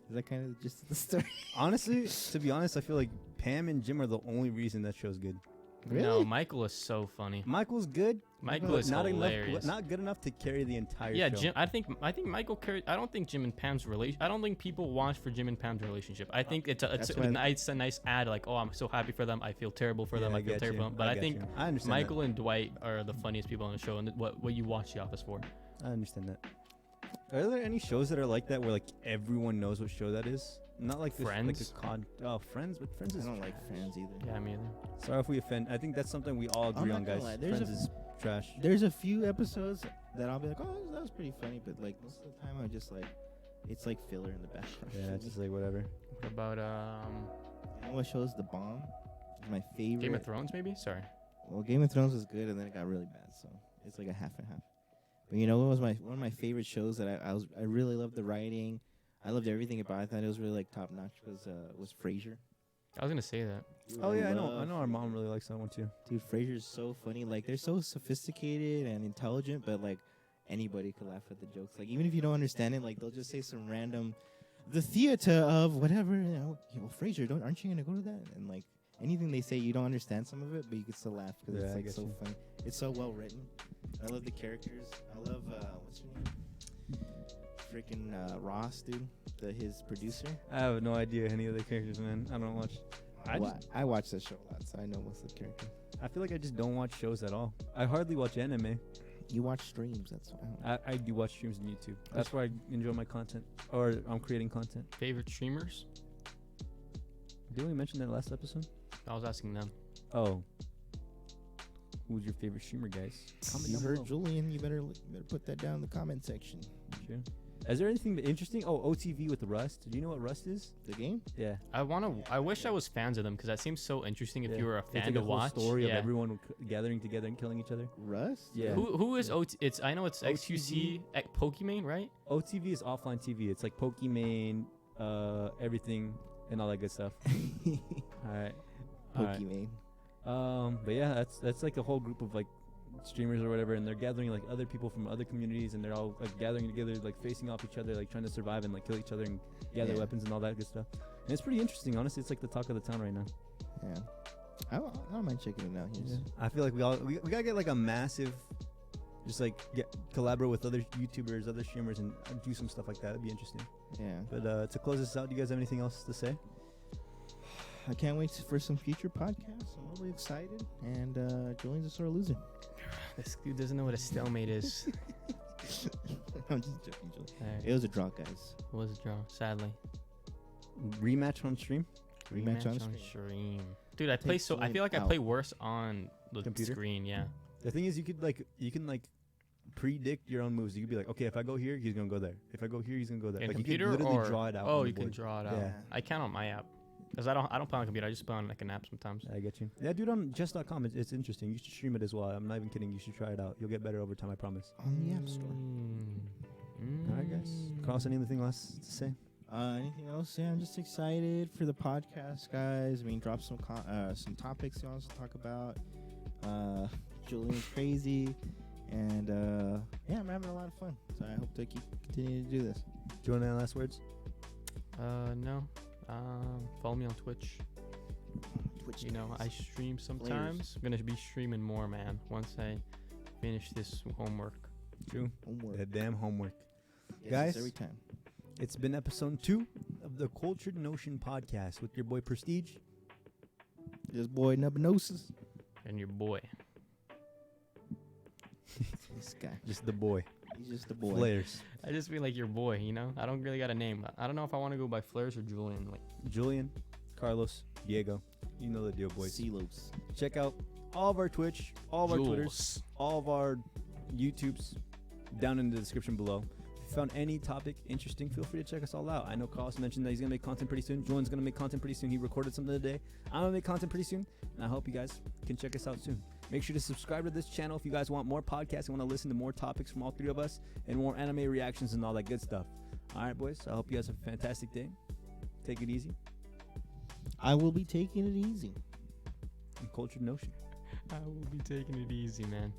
Is that kind of just the story? Honestly, to be honest, I feel like Pam and Jim are the only reason that show's good. No, Michael is so funny. Michael's good. Michael but is not hilarious. not good enough to carry the entire Yeah, show. Jim. I think Michael carried. I don't think Jim and Pam's relation. I don't think people watch for Jim and Pam's relationship. I think it's That's a why- nice ad. Like, oh, I'm so happy for them. I feel terrible for them. Yeah, I feel get terrible. you. For them. But I get think you. I understand Michael and Dwight are the funniest people on the show, and what you watch The Office for. that. I understand that. Are there any shows that are like that where like everyone knows what show that is? Not like Friends? Friends, but Friends I is don't like trash. Friends either. Yeah, me either. Sorry if we offend. I think that's something we all agree not on, gonna guys. lie, there's Friends is trash. There's a few episodes that I'll be like, oh, that was pretty funny, but like most of the time I'm just like, it's like filler in the background. Yeah, it's just like whatever. What about You know what show is The Bomb? It's my favorite. Game of Thrones? Maybe. Sorry. Well, Game of Thrones was good, and then it got really bad, so it's like a half and half. But you know what was one of my favorite shows that I really loved the writing, I loved everything about it. I thought it was really like top notch. Was Frasier. I was gonna say that. Dude, Oh yeah, I know. love I know our mom really likes that one too. Dude, Frasier's so funny. Like they're so sophisticated and intelligent, but like anybody could laugh at the jokes. Like even if you don't understand it, like they'll just say some random, the theater of whatever. Well, Frasier, aren't you gonna go to that? And like anything they say, you don't understand some of it, but you can still laugh because Yeah, it's I like get so you. funny. It's so well written. I love the characters. I love what's her name? Freaking Ross, dude. His producer. I have no idea any of the characters, man. I don't watch. I watch that show a lot, so I know most of the characters. I feel like I just don't watch shows at all. I hardly watch anime. You watch streams, that's why. I do watch streams on YouTube. That's where I enjoy my content, or I'm creating content. Favorite streamers? Did we mention that last episode? I was asking them. Oh. Who's your favorite streamer, guys? Comment You down heard below. Julian. You better put that down in the comment section. Sure. Is there anything interesting? Oh, OTV with Rust. Do you know what Rust is? The game? Yeah. I wish I was fans of them because that seems so interesting. If Yeah. you were a It's fan like to a whole watch. story yeah. of everyone gathering together and killing each other. Rust? Yeah. Who is OT? It's I know it's XQC Pokimane, right? OTV is offline TV. It's like Pokimane, everything, and all that good stuff. All right. All right. Pokemon. But yeah, that's like a whole group of like streamers or whatever, and they're gathering like other people from other communities, and they're all like gathering together, like facing off each other, like trying to survive and like kill each other and gather Yeah. weapons and all that good stuff. And it's pretty interesting, honestly. It's like the talk of the town right now. Yeah. I don't mind checking it out. Here's I feel like we gotta get like a massive, just like collaborate with other YouTubers, other streamers, and do some stuff like that. That'd be interesting. Yeah. But to close this out, do you guys have anything else to say? I can't wait for some future podcasts. I'm really excited. And Julian's a sore loser. This dude doesn't know what a stalemate is. I'm just joking, Julian. Alright. It was a draw, guys. It was a draw, sadly. Rematch on stream. Rematch on stream. Dude, I play so. I Julian feel like I out. play worse on the Computer? screen. Yeah. The thing is, you can predict your own moves. You could be like, okay, if I go here, he's gonna go there. If I go here, he's gonna go there. In Like computer you can literally or draw it out. oh, on the you can board. draw it out. Yeah. I can on my app because I don't play on computer. I just play on like an app sometimes. I get you. Yeah, dude, on just.com, it's interesting. You should stream it as well. I'm not even kidding. You should try it out. You'll get better over time, I promise. On the App Store. All right, guys. Carlos, anything else to say? Anything else? Yeah, I'm just excited for the podcast, guys. I mean, drop some topics you want us to talk about. Julian's crazy, and yeah, I'm having a lot of fun. So I hope to continue to do this. Do you want any last words? No. Follow me on Twitch. Twitch You know, I guys. stream sometimes. I'm gonna be streaming more, man. Once I finish this homework. True. Homework. That damn homework. Yes, Guys. every time. It's been episode 2 of the Cultured Notion podcast with your boy Prestige. This boy Nubanosis. And your boy. This guy. Just the boy. He's just a boy. Flares. I just feel like your boy, you know? I don't really got a name. I don't know if I want to go by Flares or Julian. Like, Julian, Carlos, Diego. You know the deal, boys. Celos. Check out all of our Twitch, all of our Twitters, Jules. all of our YouTubes down in the description below. If you found any topic interesting, feel free to check us all out. I know Carlos mentioned that he's going to make content pretty soon. Julian's going to make content pretty soon. He recorded something today. I'm going to make content pretty soon. And I hope you guys can check us out soon. Make sure to subscribe to this channel if you guys want more podcasts and want to listen to more topics from all three of us and more anime reactions and all that good stuff. All right, boys. I hope you guys have a fantastic day. Take it easy. I will be taking it easy. And Cultured Notion. I will be taking it easy, man.